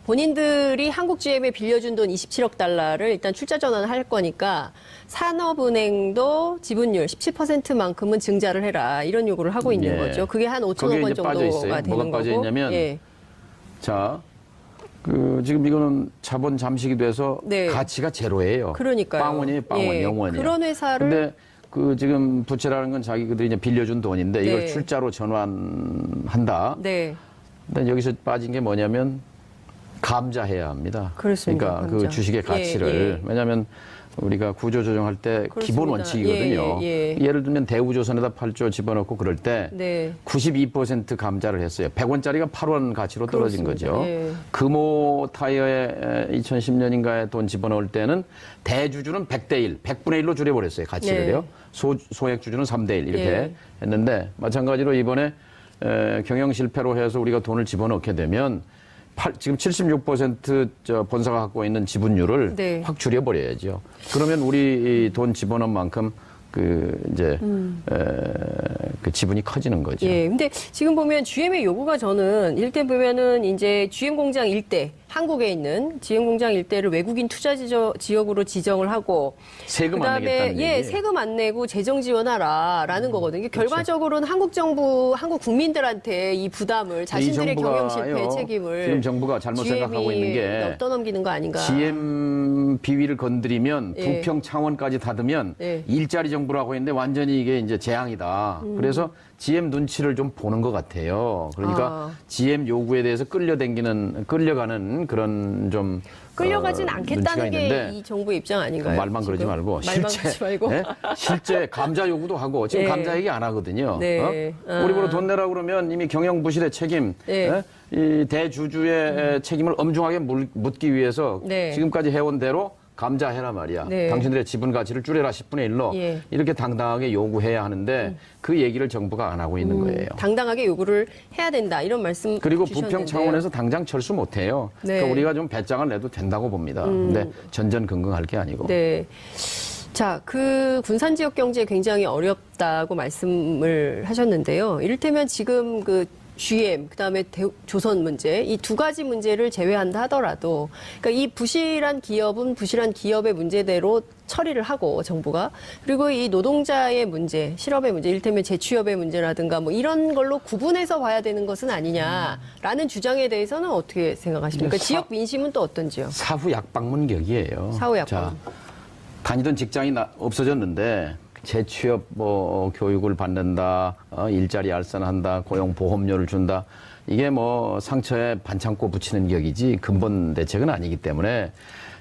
본인들이 한국 GM에 빌려준 돈 27억 달러를 일단 출자 전환할 거니까 산업은행도 지분율 17%만큼은 증자를 해라 이런 요구를 하고 있는 거죠. 그게 한 5천억 원 정도가 되는 거고. 뭐가 빠져 있냐면 자. 지금 이거는 자본 잠식이 돼서 가치가 제로예요. 그러니까요. 빵원이에요, 빵원, 영원이에요. 그런 회사를. 근데 지금 부채라는 건 자기들이 이제 빌려준 돈인데 이걸 출자로 전환한다. 근데 여기서 빠진 게 뭐냐면 감자해야 합니다. 그렇습니다. 그러니까 감자. 그 주식의 가치를 왜냐하면 우리가 구조 조정할 때 그렇습니다. 기본 원칙이거든요. 예를 들면 대우조선에다 8조 집어넣고 그럴 때 92% 감자를 했어요. 100원짜리가 8원 가치로 떨어진 거죠. 금호 타이어에 2010년인가에 돈 집어넣을 때는 대주주는 100대 1, 100분의 1로 줄여버렸어요. 가치를요. 소액주주는 3대 1 이렇게 했는데 마찬가지로 이번에 경영 실패로 해서 우리가 돈을 집어넣게 되면 지금 76% 본사가 갖고 있는 지분율을 확 줄여버려야죠. 그러면 우리 돈 집어넣은 만큼 그 지분이 커지는 거죠. 근데 지금 보면 GM의 요구가 저는 일대 보면은 이제 GM 공장 일대 한국에 있는 GM 공장 일대를 외국인 투자 지역으로 지정을 하고 세금 안 내겠다는 얘기. 세금 안 내고 재정 지원하라라는 거거든요. 결과적으로는 한국 정부, 한국 국민들한테 이 부담을 자신들의 경영 실패 책임을 지금 정부가 잘못 생각하고 있는 게 떠넘기는 거 아닌가? GM 비위를 건드리면 부평 창원까지 닫으면 일자리 정부라고 했는데 완전히 이게 이제 재앙이다. 그래서 GM 눈치를 좀 보는 것 같아요. 그러니까 GM 요구에 대해서 끌려가는 그런 좀 끌려가진 않겠다는 게 이 정부의 입장 아닌가요? 말만 지금? 그러지 말고 그러지 말고. 실제 감자 요구도 하고 지금 감자 얘기 안 하거든요. 우리 보러 돈 내라 그러면 이미 경영 부실의 책임, 이 대주주의 책임을 엄중하게 묻기 위해서 지금까지 해온 대로 감자해라 말이야. 당신들의 지분 가치를 줄여라 10분의 1로 이렇게 당당하게 요구해야 하는데 그 얘기를 정부가 안 하고 있는 거예요. 당당하게 요구를 해야 된다 이런 말씀 그리고 주셨는데요. 부평 창원에서 당장 철수 못해요. 그러니까 우리가 좀 배짱을 내도 된다고 봅니다. 근데 전전긍긍할 게 아니고. 자, 그 군산 지역 경제 굉장히 어렵다고 말씀을 하셨는데요. 이를테면 지금 그 GM, 그다음에 조선 문제, 이 두 가지 문제를 제외한다 하더라도, 그러니까 이 부실한 기업은 부실한 기업의 문제대로 처리를 하고 정부가 그리고 이 노동자의 문제, 실업의 문제, 이를테면 재취업의 문제라든가 뭐 이런 걸로 구분해서 봐야 되는 것은 아니냐라는 주장에 대해서는 어떻게 생각하십니까? 지역 민심은 또 어떤지요? 사후 약방문격이에요. 사후 약방. 다니던 직장이 없어졌는데. 재취업 교육을 받는다, 일자리 알선한다, 고용보험료를 준다. 이게 상처에 반창고 붙이는 격이지 근본 대책은 아니기 때문에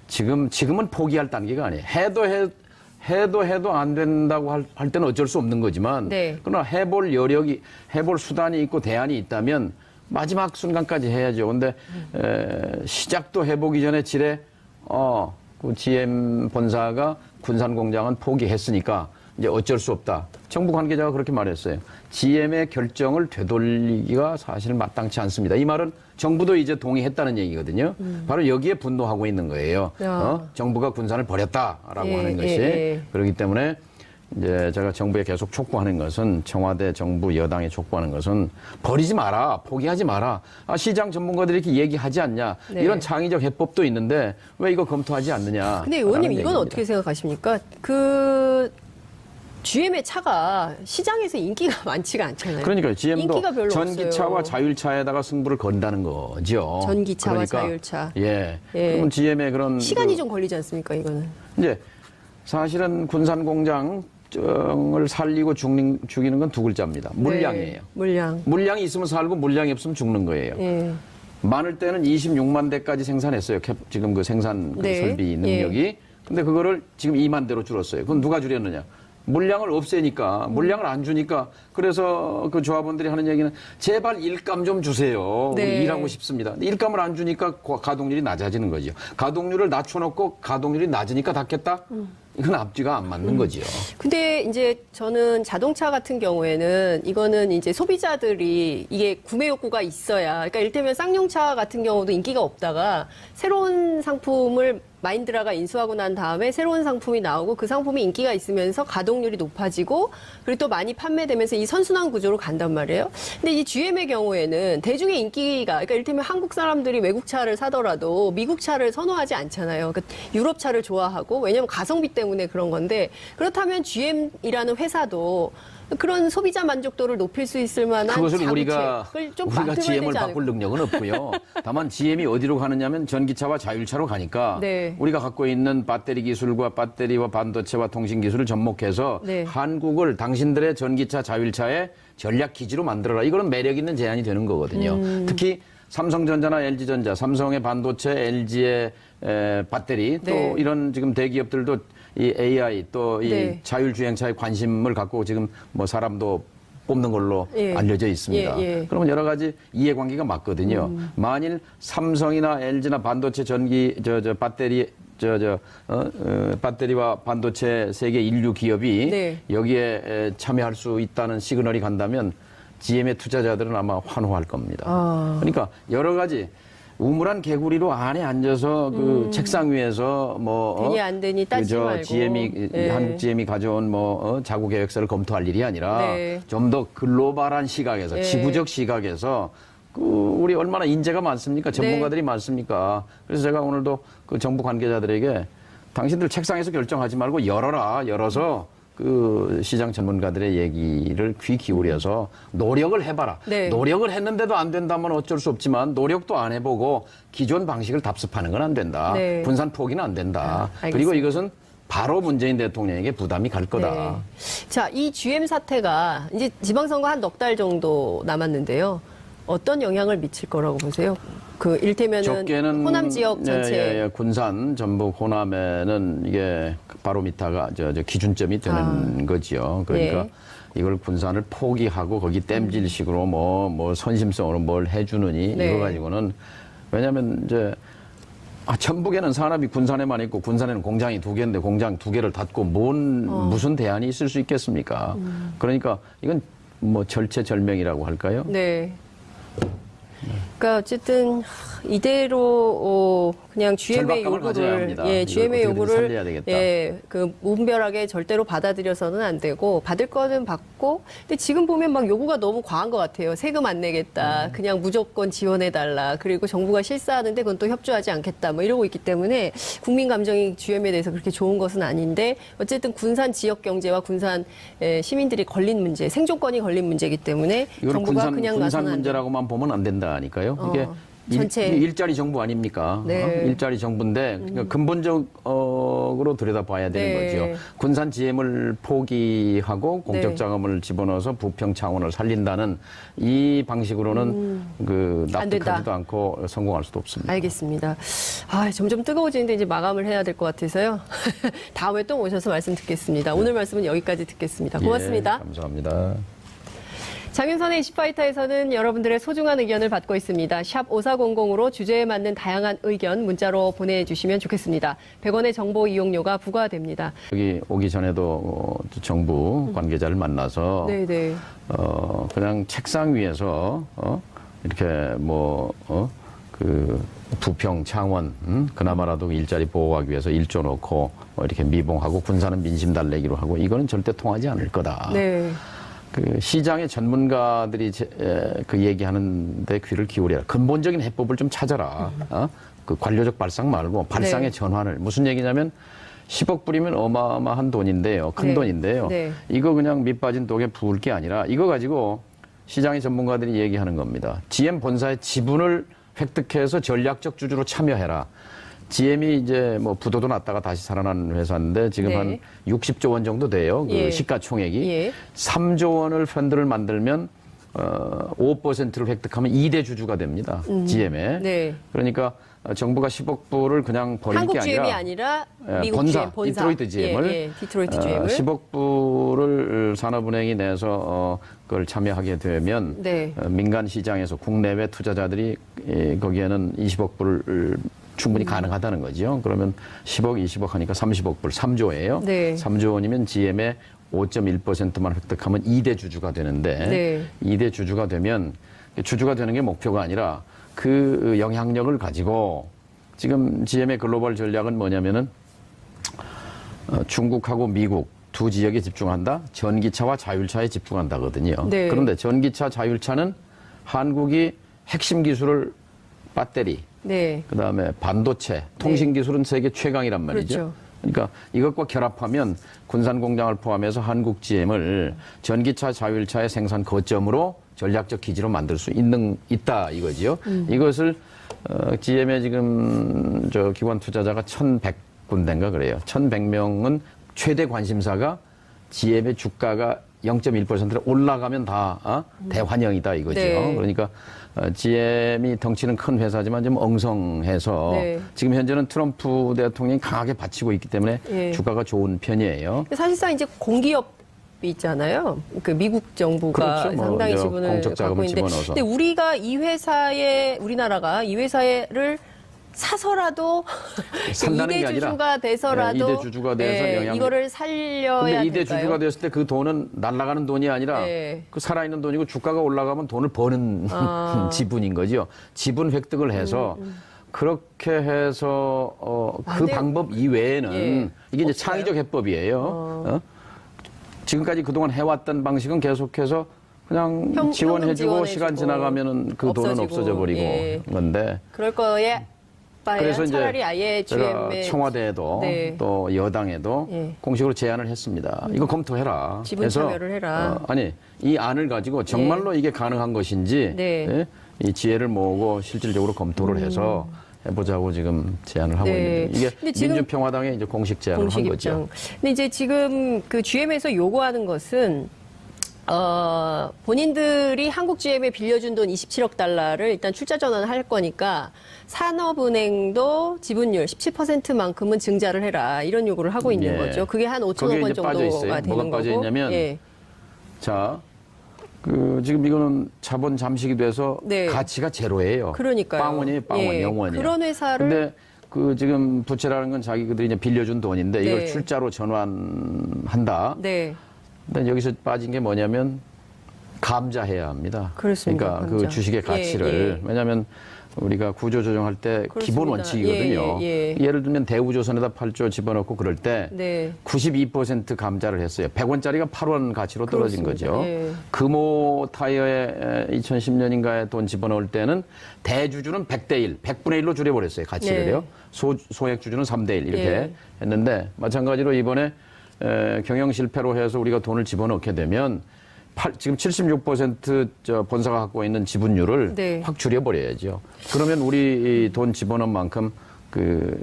지금은 포기할 단계가 아니에요. 해도 안 된다고 할 때는 어쩔 수 없는 거지만 그러나 해볼 수단이 있고 대안이 있다면 마지막 순간까지 해야죠. 근데 시작도 해보기 전에 그 GM 본사가 군산 공장은 포기했으니까 이제 어쩔 수 없다. 정부 관계자가 그렇게 말했어요. GM의 결정을 되돌리기가 사실 마땅치 않습니다. 이 말은 정부도 이제 동의했다는 얘기거든요. 바로 여기에 분노하고 있는 거예요. 정부가 군산을 버렸다라고 하는 것이. 그렇기 때문에 이제 제가 정부에 계속 촉구하는 것은 청와대 정부 여당에 촉구하는 것은 버리지 마라. 포기하지 마라. 시장 전문가들이 이렇게 얘기하지 않냐. 이런 창의적 해법도 있는데 왜 이거 검토하지 않느냐. 근데 의원님 이건 어떻게 생각하십니까? GM의 차가 시장에서 인기가 많지가 않잖아요. 그러니까요. GM도 인기가 별로 전기차와 없어요. 자율차에다가 승부를 건다는 거죠. 전기차와 자율차. 그러면 GM의 그런 시간이 좀 걸리지 않습니까, 이거는? 이제 사실은 군산 공장을 살리고 죽이는 건 두 글자입니다. 물량이에요. 물량이 있으면 살고 물량이 없으면 죽는 거예요. 많을 때는 26만 대까지 생산했어요. 지금 그 생산 설비 능력이. 근데 그거를 지금 2만 대로 줄었어요. 그건 누가 줄였느냐? 물량을 없애니까, 물량을 안 주니까, 그래서 그 조합원들이 하는 얘기는 제발 일감 좀 주세요. 우리 일하고 싶습니다. 일감을 안 주니까 가동률이 낮아지는 거죠. 가동률을 낮춰놓고 가동률이 낮으니까 닫겠다? 이건 앞뒤가 안 맞는 거지요. 근데 이제 저는 자동차 같은 경우에는 이거는 이제 소비자들이 이게 구매 욕구가 있어야, 그러니까 이를테면 쌍용차 같은 경우도 인기가 없다가 새로운 상품을 마인드라가 인수하고 난 다음에 새로운 상품이 나오고 그 상품이 인기가 있으면서 가동률이 높아지고 그리고 또 많이 판매되면서 이 선순환 구조로 간단 말이에요. 근데 이 GM의 경우에는 대중의 인기가, 그러니까 이를테면 한국 사람들이 외국 차를 사더라도 미국 차를 선호하지 않잖아요. 그러니까 유럽 차를 좋아하고, 왜냐하면 가성비 때문에 그런 건데, 그렇다면 GM이라는 회사도 그런 소비자 만족도를 높일 수 있을 만한 그것을 우리가 좀 GM을 바꿀 능력은 없고요. 다만 GM이 어디로 가느냐면 전기차와 자율차로 가니까 네. 우리가 갖고 있는 배터리 기술과 배터리와 반도체와 통신 기술을 접목해서 네. 한국을 당신들의 전기차 자율차의 전략 기지로 만들어라. 이거는 매력 있는 제안이 되는 거거든요. 특히 삼성전자나 LG전자, 삼성의 반도체, LG의 배터리, 또 네. 이런 지금 대기업들도 이 AI 또 이 네. 자율주행차에 관심을 갖고 지금 뭐 사람도 뽑는 걸로 예. 알려져 있습니다. 예. 그러면 여러 가지 이해관계가 맞거든요. 만일 삼성이나 LG나 반도체 전기 배터리 배터리와 반도체 세계 인류 기업이 네. 여기에 참여할 수 있다는 시그널이 간다면 GM의 투자자들은 아마 환호할 겁니다. 그러니까 여러 가지 우물한 개구리로 안에 앉아서 그 책상 위에서 뭐 되니 안 되니 따지지 말고. GM이 네. 한국 GM이 가져온 뭐 자구 계획서를 검토할 일이 아니라 네. 좀 더 글로벌한 시각에서 네. 지구적 시각에서 그 우리 얼마나 인재가 많습니까? 전문가들이 많습니까? 그래서 제가 오늘도 그 정부 관계자들에게 당신들 책상에서 결정하지 말고 열어서 그 시장 전문가들의 얘기를 귀 기울여서 노력을 해봐라. 네. 노력을 했는데도 안 된다면 어쩔 수 없지만 노력도 안 해보고 기존 방식을 답습하는 건 안 된다. 네. 분산 포기는 안 된다. 알겠습니다. 그리고 이것은 바로 문재인 대통령에게 부담이 갈 거다. 네. 자, 이 GM 사태가 이제 지방선거 한 넉 달 정도 남았는데요. 어떤 영향을 미칠 거라고 보세요? 그 일테면은 적게는 호남 지역 전체 군산, 전북, 호남에는 이게 바로미터가 저 기준점이 되는 거지요. 그러니까 네. 이걸 군산을 포기하고 거기 땜질식으로 뭐 선심성으로 뭘 해주느니 네. 이거 가지고는 왜냐하면 이제 전북에는 산업이 군산에만 있고 군산에는 공장이 2개인데 공장 2개를 닫고 무슨 대안이 있을 수 있겠습니까? 그러니까 이건 뭐 절체절명이라고 할까요? 네. 그러니까 어쨌든 이대로 그냥 GM의 절박감을 가져야 요구를 합니다. GM의 이걸 어떻게든 살려야 요구를 되겠다. 그 무분별하게 절대로 받아들여서는 안 되고 받을 거는 받고 근데 지금 보면 막 요구가 너무 과한 것 같아요. 세금 안 내겠다. 그냥 무조건 지원해 달라. 그리고 정부가 실사하는데 그건 또 협조하지 않겠다. 뭐 이러고 있기 때문에 국민 감정이 GM에 대해서 그렇게 좋은 것은 아닌데 어쨌든 군산 지역 경제와 군산 시민들이 걸린 문제, 생존권이 걸린 문제이기 때문에 정부가 그냥 군산 나서는 안 문제라고만 보면 안 된다니까요. 이게 전체. 일자리 정부 아닙니까? 네. 일자리 정부인데 그러니까 근본적으로 들여다봐야 되는 네. 거죠. 군산 GM을 포기하고 공적 네. 자금을 집어넣어서 부평 창원을 살린다는 이 방식으로는 그 안 된다. 납득하지도 않고 성공할 수도 없습니다. 알겠습니다. 점점 뜨거워지는데 이제 마감을 해야 될 것 같아서요. 다음에 또 오셔서 말씀 듣겠습니다. 오늘 말씀은 여기까지 듣겠습니다. 고맙습니다. 예, 감사합니다. 장윤선의 이슈파이터에서는 여러분들의 소중한 의견을 받고 있습니다. 샵 5400으로 주제에 맞는 다양한 의견 문자로 보내주시면 좋겠습니다. 100원의 정보 이용료가 부과됩니다. 여기 오기 전에도 정부 관계자를 만나서 네네. 그냥 책상 위에서 이렇게 그 부평, 창원 그나마라도 일자리 보호하기 위해서 1조 넣고 이렇게 미봉하고 군산은 민심 달래기로 하고 이거는 절대 통하지 않을 거다. 네. 그 시장의 전문가들이 그 얘기하는데 귀를 기울여라. 근본적인 해법을 좀 찾아라. 그 관료적 발상 말고 발상의 네. 전환을. 무슨 얘기냐면 10억 불이면 어마어마한 돈인데요. 큰 네. 돈인데요. 네. 이거 그냥 밑 빠진 독에 부을 게 아니라 이거 가지고 시장의 전문가들이 얘기하는 겁니다. GM 본사의 지분을 획득해서 전략적 주주로 참여해라. GM이 이제 뭐 부도도 났다가 다시 살아난 회사인데 지금 네. 한 60조 원 정도 돼요. 그 예. 시가총액이. 예. 3조 원을 펀드를 만들면 5%를 획득하면 2대 주주가 됩니다. GM에. 네. 그러니까 정부가 10억 불을 그냥 버릴 한국 게 GM이 아니라 아니라 미국 본사, GM, 본사. 디트로이트 GM을 디트로이트 GM을 10억 불을 산업은행이 내서 그걸 참여하게 되면 네. 민간 시장에서 국내외 투자자들이 거기에는 20억 불을 충분히 가능하다는 거죠. 그러면 10억, 20억 하니까 30억 불, 3조예요. 네. 3조 원이면 GM의 5.1%만 획득하면 2대 주주가 되는데 네. 2대 주주가 되면 주주가 되는 게 목표가 아니라 그 영향력을 가지고 지금 GM의 글로벌 전략은 뭐냐면은 중국하고 미국 두 지역에 집중한다. 전기차와 자율차에 집중한다거든요. 네. 그런데 전기차, 자율차는 한국이 핵심 기술을 배터리, 네. 그다음에 반도체, 통신 기술은 세계 최강이란 말이죠. 그렇죠. 그러니까 이것과 결합하면 군산 공장을 포함해서 한국 GM을 전기차, 자율차의 생산 거점으로 전략적 기지로 만들 수 있다 이거지요. 이것을 GM의 지금 기관 투자자가 1,100군데인가 그래요. 1,100명은 최대 관심사가 GM의 주가가 0.1%로 올라가면 다 대환영이다 이거죠. 네. 그러니까 GM이 덩치는 큰 회사지만 좀 엉성해서 네. 지금 현재는 트럼프 대통령이 강하게 받치고 있기 때문에 네. 주가가 좋은 편이에요. 사실상 이제 공기업이 있잖아요. 그 미국 정부가 그렇죠. 상당히 뭐 지분을 공적 자금을 갖고 있는데, 집어넣어서. 근데 우리나라가 이 회사를 사서라도 산다는 게 2대 아니라 주주가 돼서라도 2대 주주가 돼서 영향력. 이거를 살려야 근데 2대 될까요? 주주가 됐을 때 그 돈은 날아가는 돈이 아니라 네. 그 살아있는 돈이고 주가가 올라가면 돈을 버는 지분인 거죠. 지분 획득을 해서 그렇게 해서 그 근데- 방법 이외에는 예. 이게 이제 없어요? 창의적 해법이에요. 지금까지 그동안 해왔던 방식은 계속해서 그냥 현금 지원해주고 지원해주고 시간 지나가면은 그 돈은 없어지고, 없어져 버리고 예. 건데 그럴 거에 그래서 이제 차라리 아예 제가 GM의 청와대에도 네. 또 여당에도 예. 공식으로 제안을 했습니다. 이거 검토해라. 지분 해서, 참여를 해라. 아니 이 안을 가지고 정말로 이게 가능한 것인지 네. 예? 이 지혜를 모으고 실질적으로 검토를 해서 해보자고 지금 제안을 하고 네. 있는데 이게 근데 지금 민주평화당의 이제 공식 제안을 공식 한 입장. 거죠. 근데 이제 지금 그 GM에서 요구하는 것은 본인들이 한국 GM에 빌려준 돈 27억 달러를 일단 출자 전환할 거니까 산업은행도 지분율 17%만큼은 증자를 해라 이런 요구를 하고 있는 예. 거죠. 그게 한 5천억 거기에 원 이제 빠져 있어요. 정도가 되는 뭐가 빠져 거고. 있냐면 예. 자, 지금 이거는 자본 잠식이 돼서 네. 가치가 제로예요. 그러니까요. 빵원이에요, 빵원, 예. 영원이에요. 그런 회사를 근데 지금 부채라는 건 자기들이 이제 빌려준 돈인데 이걸 네. 출자로 전환한다. 네. 근데 여기서 빠진 게 뭐냐면 감자해야 합니다. 그렇습니다. 그러니까 감자. 그 주식의 가치를 왜냐하면 우리가 구조 조정할 때 그렇습니다. 기본 원칙이거든요. 예. 예를 들면 대우조선에다 8조 집어넣고 그럴 때 네. 92% 감자를 했어요. 100원짜리가 8원 가치로 떨어진 그렇습니다. 거죠. 예. 금호 타이어에 2010년인가에 돈 집어넣을 때는 대주주는 100대 1, 100분의 1로 줄여버렸어요. 가치를요. 네. 소액 주주는 3대 1 이렇게 예. 했는데 마찬가지로 이번에 경영 실패로 해서 우리가 돈을 집어넣게 되면 지금 76% 본사가 갖고 있는 지분율을 네. 확 줄여버려야죠. 그러면 우리 돈 집어넣은 만큼 그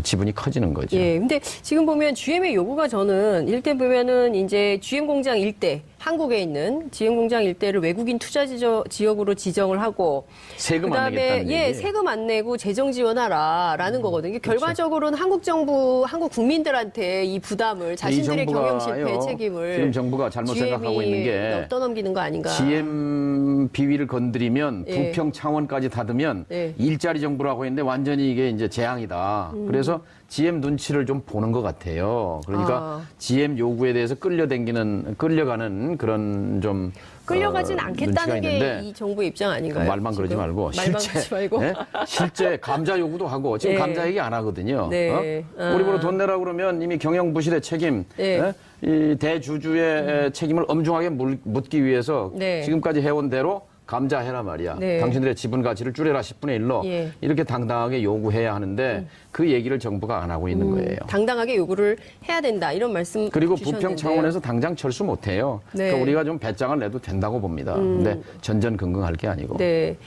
지분이 커지는 거죠. 예. 근데 지금 보면 GM의 요구가 저는 일대 보면은 이제 GM 공장 일대 한국에 있는 GM 공장 일대를 외국인 투자 지역으로 지정을 하고 세금 안 그다음에 내겠다는 얘기예요. 세금 안 내고 재정 지원하라라는 거거든요. 이게 그렇죠. 결과적으로는 한국 정부, 한국 국민들한테 이 부담을 자신들의 경영 실패의 책임을 지금 정부가 잘못 생각하고 있는 게 떠넘기는 거 아닌가? GM 비위를 건드리면 예. 부평 창원까지 닫으면 예. 일자리 정부라고 했는데 완전히 이게 이제 재앙이다. 그래서 GM 눈치를 좀 보는 것 같아요. 그러니까 GM 요구에 대해서 끌려가는 그런 좀 끌려가진 않겠다는 눈치가 게 있는데 이 정부의 입장 아닌가요? 말만 그러지 지금? 말고 말만 그러지 말고. 예? 실제 감자 요구도 하고 지금 예. 감자 얘기 안 하거든요. 네. 우리 보러 돈 내라 그러면 이미 경영 부실의 책임, 예. 이 대주주의 책임을 엄중하게 묻기 위해서 네. 지금까지 해온 대로 감자해라 말이야. 네. 당신들의 지분 가치를 줄여라 10분의 1로 예. 이렇게 당당하게 요구해야 하는데 그 얘기를 정부가 안 하고 있는 거예요. 당당하게 요구를 해야 된다 이런 말씀 그리고 주셨는데요. 부평 창원에서 당장 철수 못해요. 네. 그러니까 우리가 좀 배짱을 내도 된다고 봅니다. 근데 전전긍긍할 게 아니고. 네.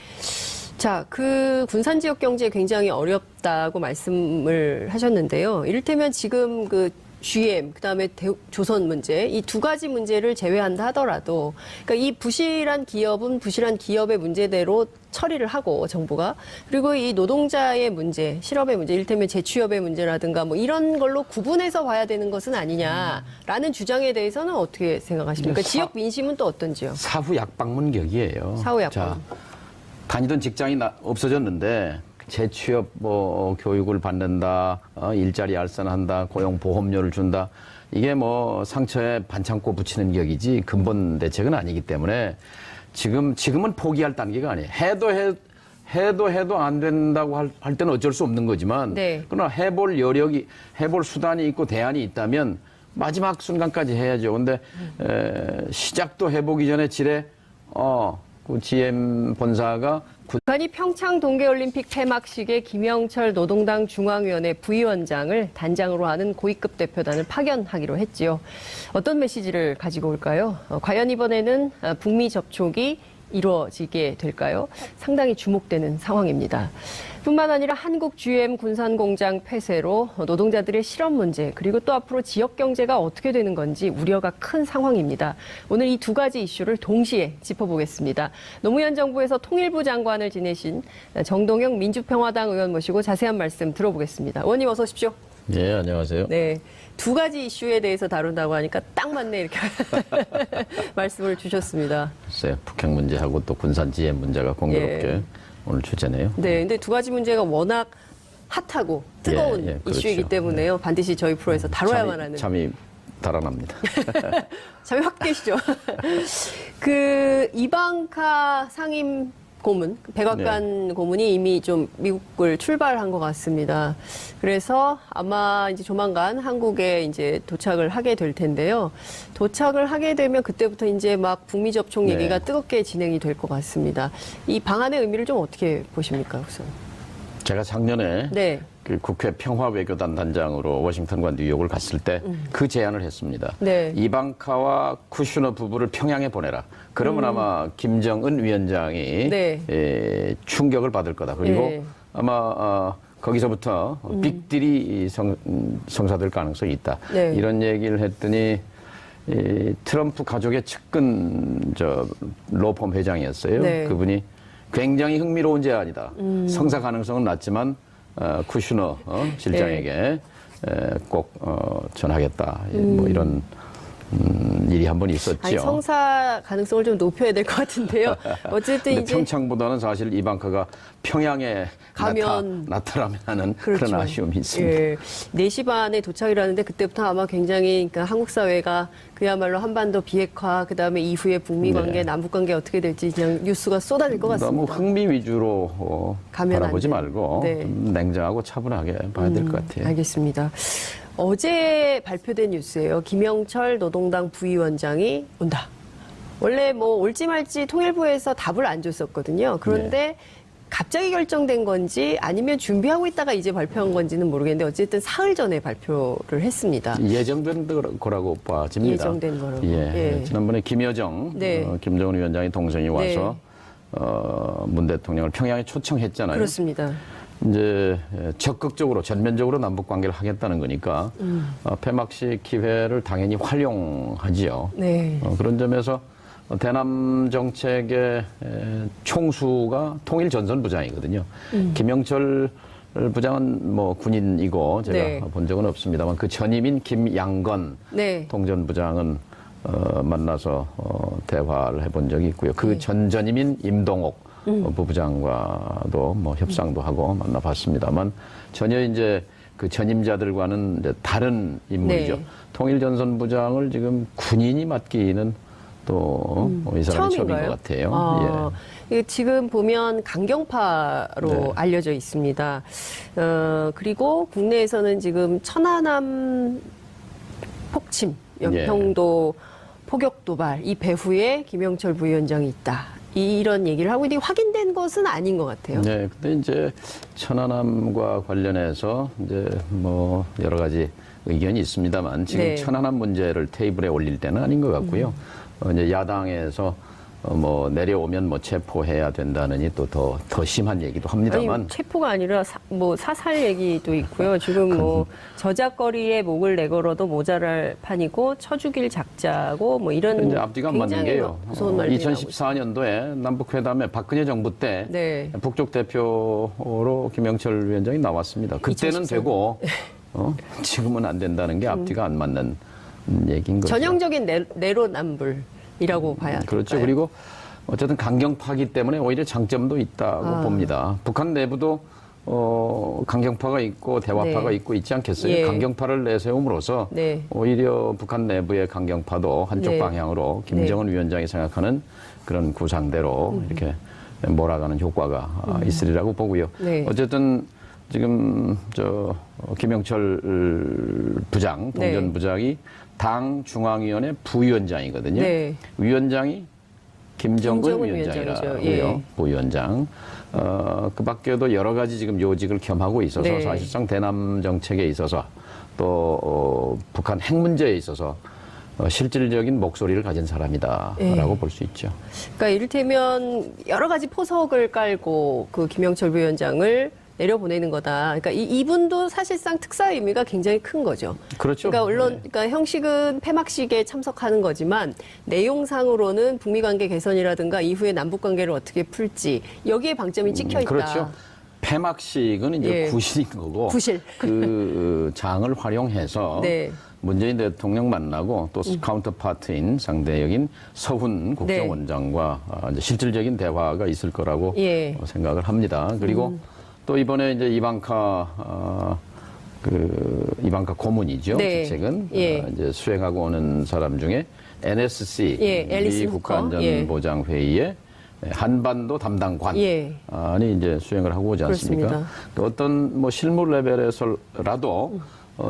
자, 그 군산 지역 경제 굉장히 어렵다고 말씀을 하셨는데요. 이를테면 지금 그 GM, 그다음에 조선 문제, 이 두 가지 문제를 제외한다 하더라도, 그러니까 이 부실한 기업은 부실한 기업의 문제대로 처리를 하고 정부가 그리고 이 노동자의 문제, 실업의 문제, 이를테면 재취업의 문제라든가 뭐 이런 걸로 구분해서 봐야 되는 것은 아니냐라는 주장에 대해서는 어떻게 생각하십니까? 지역 민심은 또 어떤지요? 사후 약방문격이에요. 사후 약방. 자, 다니던 직장이 없어졌는데 재취업 뭐 교육을 받는다, 일자리 알선한다, 고용보험료를 준다. 이게 뭐 상처에 반창고 붙이는 격이지 근본 대책은 아니기 때문에 지금은 포기할 단계가 아니에요. 해도 안 된다고 할 때는 어쩔 수 없는 거지만 네. 그러나 해볼 수단이 있고 대안이 있다면 마지막 순간까지 해야죠. 근데 시작도 해보기 전에 그 GM 본사가 북한이 평창 동계올림픽 폐막식에 김영철 노동당 중앙위원회 부위원장을 단장으로 하는 고위급 대표단을 파견하기로 했지요. 어떤 메시지를 가지고 올까요? 과연 이번에는 북미 접촉이 이루어지게 될까요? 상당히 주목되는 상황입니다. 뿐만 아니라 한국 GM 군산공장 폐쇄로 노동자들의 실업 문제 그리고 또 앞으로 지역 경제가 어떻게 되는 건지 우려가 큰 상황입니다. 오늘 이 두 가지 이슈를 동시에 짚어보겠습니다. 노무현 정부에서 통일부 장관을 지내신 정동영 민주평화당 의원 모시고 자세한 말씀 들어보겠습니다. 의원님 어서 오십시오. 네, 안녕하세요. 네, 두 가지 이슈에 대해서 다룬다고 하니까 딱 맞네 이렇게 말씀을 주셨습니다. 글쎄요, 북핵 문제하고 또 군산 GM 문제가 공교롭게 예. 오늘 주제네요. 네, 근데 두 가지 문제가 워낙 핫하고 뜨거운 그렇죠. 이슈이기 때문에요. 반드시 저희 프로에서 다뤄야만 하는. 잠이 달아납니다. 잠이 확 깨시죠. 그 이방카 상임 고문, 백악관 고문이 이미 좀 미국을 출발한 것 같습니다. 그래서 아마 이제 조만간 한국에 이제 도착을 하게 될 텐데요. 도착을 하게 되면 그때부터 이제 막 북미 접촉 얘기가 뜨겁게 진행이 될 것 같습니다. 이 방안의 의미를 좀 어떻게 보십니까, 우선? 제가 작년에 네. 그 국회 평화외교단 단장으로 워싱턴과 뉴욕을 갔을 때 그 제안을 했습니다. 네. 이방카와 쿠슈너 부부를 평양에 보내라. 그러면 아마 김정은 위원장이 네. 충격을 받을 거다. 그리고 네. 아마 거기서부터 빅딜이 성사될 가능성이 있다. 네. 이런 얘기를 했더니 트럼프 가족의 측근 로펌 회장이었어요. 네. 그분이 굉장히 흥미로운 제안이다. 성사 가능성은 낮지만 쿠슈너 실장에게 꼭 전하겠다. 뭐 이런 일이 한 번 있었죠. 아니, 성사 가능성을 좀 높여야 될 것 같은데요. 어쨌든 이제 평창보다는 사실 이방카가 평양에 가면 나타나면 하는 그렇죠. 그런 아쉬움이 있습니다. 예, 4시 반에 도착이라는데 그때부터 아마 굉장히 그러니까 한국 사회가 그야말로 한반도 비핵화 그다음에 이후에 북미 관계, 네. 남북 관계 어떻게 될지 그냥 뉴스가 쏟아질 것 같습니다. 너무 흥미 위주로 바라보지 말고 네. 냉정하고 차분하게 봐야 될 것 같아요. 알겠습니다. 어제 발표된 뉴스예요. 김영철 노동당 부위원장이 온다. 원래 뭐 올지 말지 통일부에서 답을 안 줬었거든요. 그런데 갑자기 결정된 건지 아니면 준비하고 있다가 이제 발표한 건지는 모르겠는데 어쨌든 사흘 전에 발표를 했습니다. 예정된 거라고 봐집니다. 예정된 거라고. 예. 지난번에 김여정, 네. 김정은 위원장이 동생이 와서 문 대통령을 평양에 초청했잖아요. 그렇습니다. 이제 적극적으로 전면적으로 남북 관계를 하겠다는 거니까 폐막식 기회를 당연히 활용하지요. 네. 그런 점에서 대남 정책의 총수가 통일전선부장이거든요. 김영철 부장은 뭐 군인이고 제가 네. 본 적은 없습니다만 그 전임인 김양건 네. 통전부장은 만나서 대화를 해본 적이 있고요. 그 전전임인 임동옥 부부장과도 뭐 협상도 하고 만나봤습니다만 전혀 이제 그 전임자들과는 이제 다른 인물이죠. 네. 통일전선부장을 지금 군인이 맡기는 또 이 사람이 처음인 것 같아요. 예. 지금 보면 강경파로 알려져 있습니다. 그리고 국내에서는 지금 천안함 폭침, 연평도 포격 도발 이 배후에 김영철 부위원장이 있다. 이런 얘기를 하고 있는데 확인된 것은 아닌 것 같아요. 네, 근데 이제 천안함과 관련해서 이제 뭐 여러 가지 의견이 있습니다만 지금 천안함 문제를 테이블에 올릴 때는 아닌 것 같고요. 이제 야당에서 뭐 내려오면 뭐 체포해야 된다느니 또 더 심한 얘기도 합니다만. 아니, 체포가 아니라 뭐 사살 얘기도 있고요. 지금 뭐 저작거리에 목을 내걸어도 모자랄 판이고 쳐죽일 작자고 뭐 이런 이제 앞뒤가 안 맞는 게요. 무서운 말들이 2014년도에 남북회담에 박근혜 정부 때 북쪽 대표로 김영철 위원장이 나왔습니다. 그때는 2014. 되고 지금은 안 된다는 게 앞뒤가 안 맞는 얘기인 거죠. 전형적인 내로남불이라고 봐야 될까요? 그렇죠. 그리고 어쨌든 강경파기 때문에 오히려 장점도 있다고 봅니다. 북한 내부도 강경파가 있고 대화파가 네. 있고 있지 않겠어요? 예. 강경파를 내세움으로써 네. 오히려 북한 내부의 강경파도 한쪽 네. 방향으로 김정은 위원장이 생각하는 그런 구상대로 이렇게 몰아가는 효과가 있으리라고 보고요. 네. 어쨌든 지금 김영철 부장, 통전부장이 당 중앙위원회 부위원장이거든요. 네. 위원장이 김정은 김정은 위원장이라고요. 예. 부위원장. 그 밖에도 여러 가지 지금 요직을 겸하고 있어서 네. 사실상 대남 정책에 있어서 또 북한 핵 문제에 있어서 실질적인 목소리를 가진 사람이다라고 예. 볼 수 있죠. 그러니까 이를테면 여러 가지 포석을 깔고 그 김영철 부위원장을 내려보내는 거다. 그러니까 이분도 사실상 특사 의미가 굉장히 큰 거죠. 그렇죠. 그러니까 물론 네. 그러니까 형식은 폐막식에 참석하는 거지만 내용상으로는 북미 관계 개선이라든가 이후에 남북 관계를 어떻게 풀지 여기에 방점이 찍혀 있다. 그렇죠. 폐막식은 이제 예. 구실인 거고 구실. 그 장을 활용해서 네. 문재인 대통령 만나고 또 카운터파트인 상대역인 서훈 국정원장과 이제 실질적인 대화가 있을 거라고 예. 생각을 합니다. 그리고 또 이번에 이제 이방카 고문이죠. 네. 직책은 예. 이제 수행하고 오는 사람 중에 NSC 예, 앨리슨 미 후커. 국가안전보장회의에 한반도 담당관이 예. 이제 수행을 하고 오지 않습니까? 그렇습니다. 어떤 뭐 실무 레벨에서라도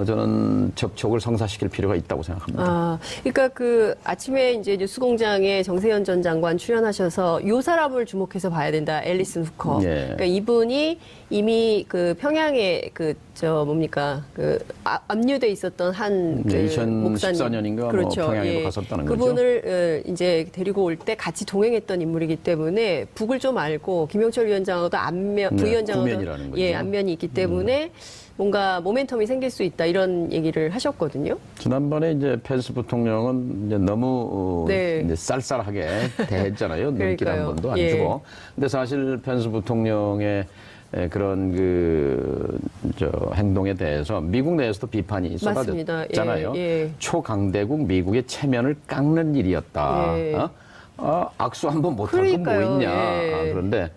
저는 접촉을 성사시킬 필요가 있다고 생각합니다. 아, 그러니까 그 아침에 이제 뉴스공장에 정세현 전 장관 출연하셔서 요 사람을 주목해서 봐야 된다. 앨리슨 후커. 예. 그러니까 이분이 이미 그 평양에 압류돼 있었던 한 네, 그 목사님. 2014년인가 뭐 그렇죠. 평양에도 갔었다는 거죠. 그분을 이제 데리고 올 때 같이 동행했던 인물이기 때문에 북을 좀 알고 김영철 위원장하고도 부위원장하고도 구면이라는 거죠. 예, 안면이 있기 때문에 뭔가 모멘텀이 생길 수 있다 이런 얘기를 하셨거든요. 지난번에 이제 펜스 부통령은 이제 너무 네. 이제 쌀쌀하게 대했잖아요. 눈길 그러니까요. 한 번도 안 예. 주고. 근데 사실 펜스 부통령의 그런 행동에 대해서 미국 내에서도 비판이 맞습니다. 쏟아졌잖아요. 예, 예. 초강대국 미국의 체면을 깎는 일이었다. 예. 그러니까요. 악수 한번 못할 건 뭐 있냐. 예. 그런데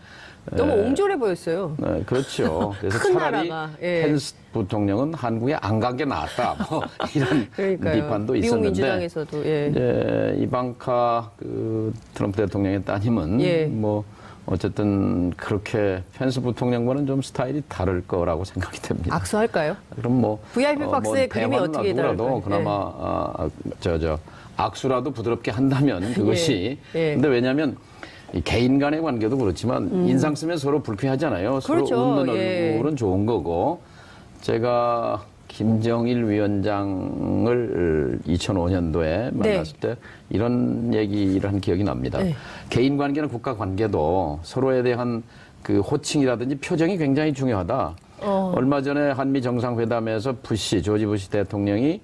너무 옹졸해 보였어요. 네, 그렇죠. 그래서 큰 차라리 나라가, 예. 펜스 부통령은 한국에 안 간 게 낫다. 뭐 이런 그러니까요. 비판도 미국 있었는데 민주당에서도 예. 이제 이방카 트럼프 대통령의 따님은 예. 뭐 어쨌든 그렇게 펜스 부통령과는 좀 스타일이 다를 거라고 생각이 됩니다. 악수할까요? 그럼 뭐 VIP 박스의 그림이 대화는 어떻게 놔두더라도 다를까요? 그나마 악수라도 부드럽게 한다면 그것이 예. 근데 왜냐하면 이 개인 간의 관계도 그렇지만 인상 쓰면 서로 불쾌하잖아요. 그렇죠. 서로 웃는 예. 얼굴은 좋은 거고 제가 김정일 위원장을 2005년도에 만났을 때 이런 얘기를 한 기억이 납니다. 네. 개인 관계나 국가 관계도 서로에 대한 그 호칭이라든지 표정이 굉장히 중요하다. 얼마 전에 한미 정상회담에서 조지 부시 대통령이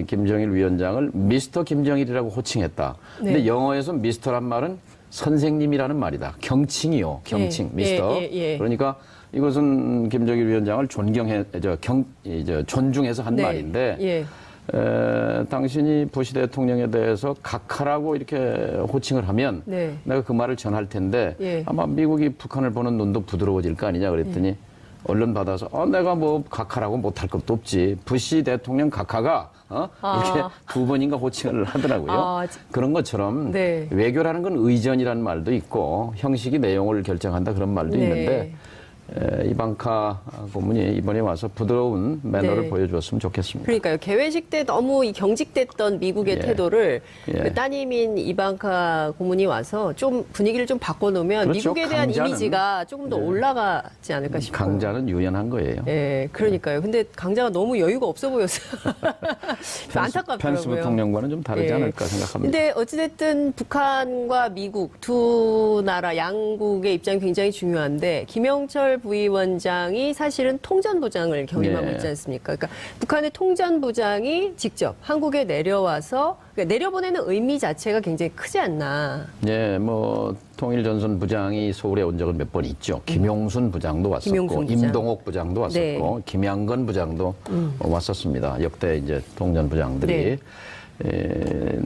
김정일 위원장을 미스터 김정일이라고 호칭했다. 근데 네. 영어에서 미스터란 말은 선생님이라는 말이다. 경칭이요. 경칭, 예, 미스터. 예. 그러니까 이것은 김정일 위원장을 존중해서 한 네. 말인데 예. 당신이 부시 대통령에 대해서 각하라고 이렇게 호칭을 하면 네. 내가 그 말을 전할 텐데 예. 아마 미국이 북한을 보는 눈도 부드러워질 거 아니냐 그랬더니 언론 받아서 내가 뭐 각하라고 못할 것도 없지. 부시 대통령 각하가 이렇게 두 번인가 호칭을 하더라고요. 그런 것처럼 네. 외교라는 건 의전이라는 말도 있고 형식이 내용을 결정한다 그런 말도 네. 있는데 이방카 고문이 이번에 와서 부드러운 매너를 네. 보여주었으면 좋겠습니다. 그러니까요. 개회식 때 너무 이 경직됐던 미국의 예. 태도를 예. 그 따님인 이방카 고문이 와서 좀 분위기를 좀 바꿔놓으면 그렇죠. 미국에 대한 강자는- 이미지가 조금 더 올라가지 않을까 싶어요. 강자는 유연한 거예요. 예, 그러니까요. 근데 강자가 너무 여유가 없어 보였어요. 좀 안타깝더라고요. 펜스 부통령과는 좀 다르지 예. 않을까 생각합니다. 근데 어찌됐든 북한과 미국 두 나라 양국의 입장이 굉장히 중요한데 김영철 부위원장이 사실은 통전부장을 겸임하고 예. 있지 않습니까? 그러니까 북한의 통전부장이 직접 한국에 내려와서 그러니까 내려보내는 의미 자체가 굉장히 크지 않나. 예, 뭐 통일전선 부장이 서울에 온 적은 몇 번 있죠. 김용순 부장도 왔었고, 김용순 부장. 임동옥 부장도 왔었고, 네. 김양건 부장도 왔었습니다. 역대 이제 통전 부장들이 네.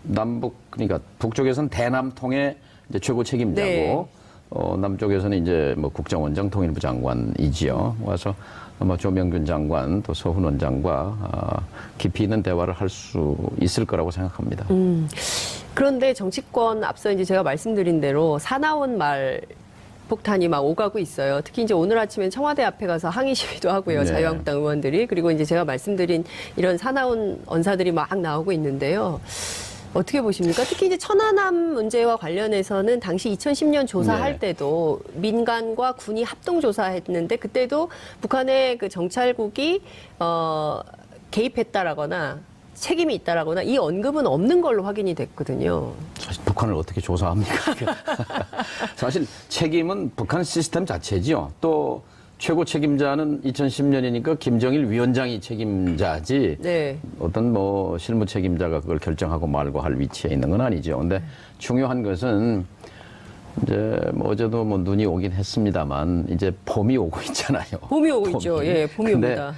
남북 그러니까 북쪽에서는 대남통의 이제 최고 책임자고 네. 남쪽에서는 이제 뭐 국정원장, 통일부 장관이지요. 와서 아마 조명균 장관, 또 서훈 원장과 깊이 있는 대화를 할 수 있을 거라고 생각합니다. 그런데 정치권 앞서 이제 제가 말씀드린 대로 사나운 말 폭탄이 막 오가고 있어요. 특히 이제 오늘 아침엔 청와대 앞에 가서 항의 시위도 하고요. 네. 자유한국당 의원들이. 그리고 이제 제가 말씀드린 이런 사나운 언사들이 막 나오고 있는데요. 어떻게 보십니까? 특히 이제 천안함 문제와 관련해서는 당시 2010년 조사할 네. 때도 민간과 군이 합동 조사했는데 그때도 북한의 그 정찰국이 개입했다라거나 책임이 있다라거나 이 언급은 없는 걸로 확인이 됐거든요. 사실 북한을 어떻게 조사합니까? 사실 책임은 북한 시스템 자체지요. 또 최고 책임자는 2010년이니까 김정일 위원장이 책임자지 네. 어떤 뭐 실무 책임자가 그걸 결정하고 말고 할 위치에 있는 건 아니죠. 근데 중요한 것은 이제 뭐 어제도 뭐 눈이 오긴 했습니다만 이제 봄이 오고 있잖아요. 봄이 오고 있죠. 예, 봄이 옵니다.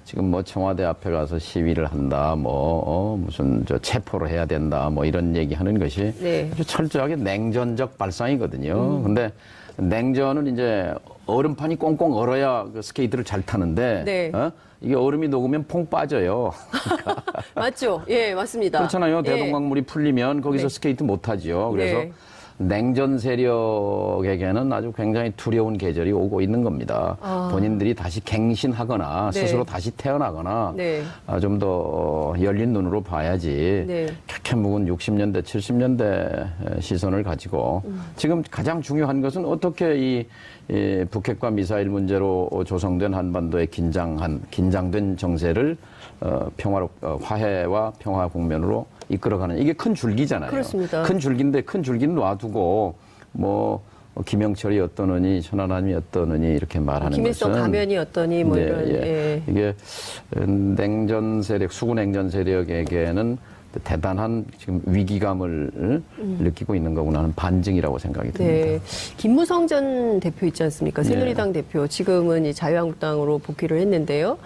지금 뭐 청와대 앞에 가서 시위를 한다, 무슨 체포를 해야 된다, 뭐 이런 얘기하는 것이 네. 아주 철저하게 냉전적 발상이거든요. 근데 냉전은 이제 얼음판이 꽁꽁 얼어야 그 스케이트를 잘 타는데 네. 이게 얼음이 녹으면 퐁 빠져요. 맞죠? 예, 맞습니다. 그렇잖아요. 예. 대동강물이 풀리면 거기서 네. 스케이트 못 하죠. 그래서 네. 냉전 세력에게는 아주 굉장히 두려운 계절이 오고 있는 겁니다. 본인들이 다시 갱신하거나 네. 스스로 다시 태어나거나 네. 좀 더 열린 눈으로 봐야지 네. 묵은 60년대, 70년대 시선을 가지고 지금 가장 중요한 것은 어떻게 이 북핵과 미사일 문제로 조성된 한반도의 긴장된 정세를 화해와 평화 국면으로 이끌어가는 이게 큰 줄기잖아요. 그렇습니다. 큰 줄기인데 큰 줄기는 놔두고 김영철이 어떠느니 천안함이 어떠느니 이렇게 말하는 김일성 것은 가면이 어떠니 뭐 네, 이런 예. 이게 냉전 세력, 수구 냉전 세력에게는 대단한 지금 위기감을 느끼고 있는 거구나 하는 반증이라고 생각이 듭니다. 네. 김무성 전 대표 있지 않습니까? 새누리당 대표. 지금은 이 자유한국당으로 복귀를 했는데요.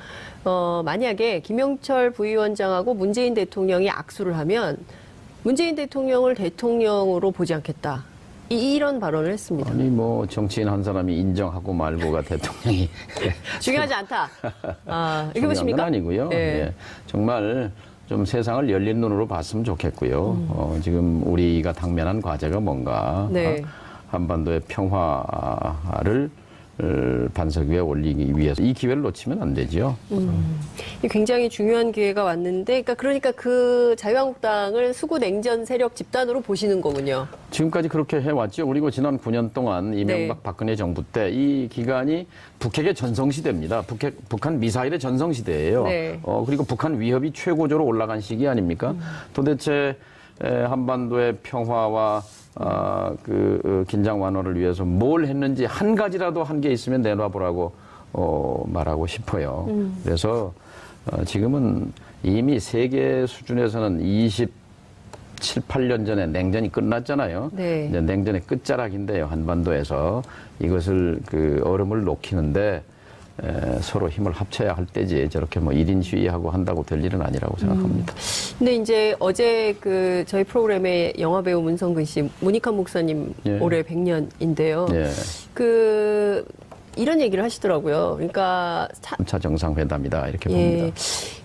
만약에 김영철 부위원장하고 문재인 대통령이 악수를 하면 문재인 대통령을 대통령으로 보지 않겠다. 이런 발언을 했습니다. 아니 뭐 정치인 한 사람이 인정하고 말고가 대통령이 중요하지 않다. 이렇게 중요한 보십니까? 건 아니고요. 네. 예. 정말 좀 세상을 열린 눈으로 봤으면 좋겠고요. 지금 우리가 당면한 과제가 뭔가 네. 한반도의 평화를 반석 위에 올리기 위해서 이 기회를 놓치면 안 되죠. 굉장히 중요한 기회가 왔는데, 그러니까 그 자유한국당을 수구 냉전 세력 집단으로 보시는 거군요. 지금까지 그렇게 해왔죠. 그리고 지난 9년 동안 이명박 네. 박근혜 정부 때 이 기간이 북핵의 전성시대입니다. 북한 미사일의 전성시대예요. 네. 그리고 북한 위협이 최고조로 올라간 시기 아닙니까? 도대체 한반도의 평화와 긴장 완화를 위해서 뭘 했는지 한 가지라도 한 게 있으면 내놔보라고 말하고 싶어요. 그래서 지금은 이미 세계 수준에서는 27, 8년 전에 냉전이 끝났잖아요. 네. 이제 냉전의 끝자락인데요. 한반도에서 이것을 얼음을 녹이는데 서로 힘을 합쳐야 할 때지 저렇게 뭐 1인 시위하고 한다고 될 일은 아니라고 생각합니다. 근데 이제 어제 저희 프로그램에 영화배우 문성근 씨, 문익환 목사님 예. 올해 100년인데요. 예. 이런 얘기를 하시더라고요. 그러니까 3차 정상회담이다 이렇게 예, 봅니다.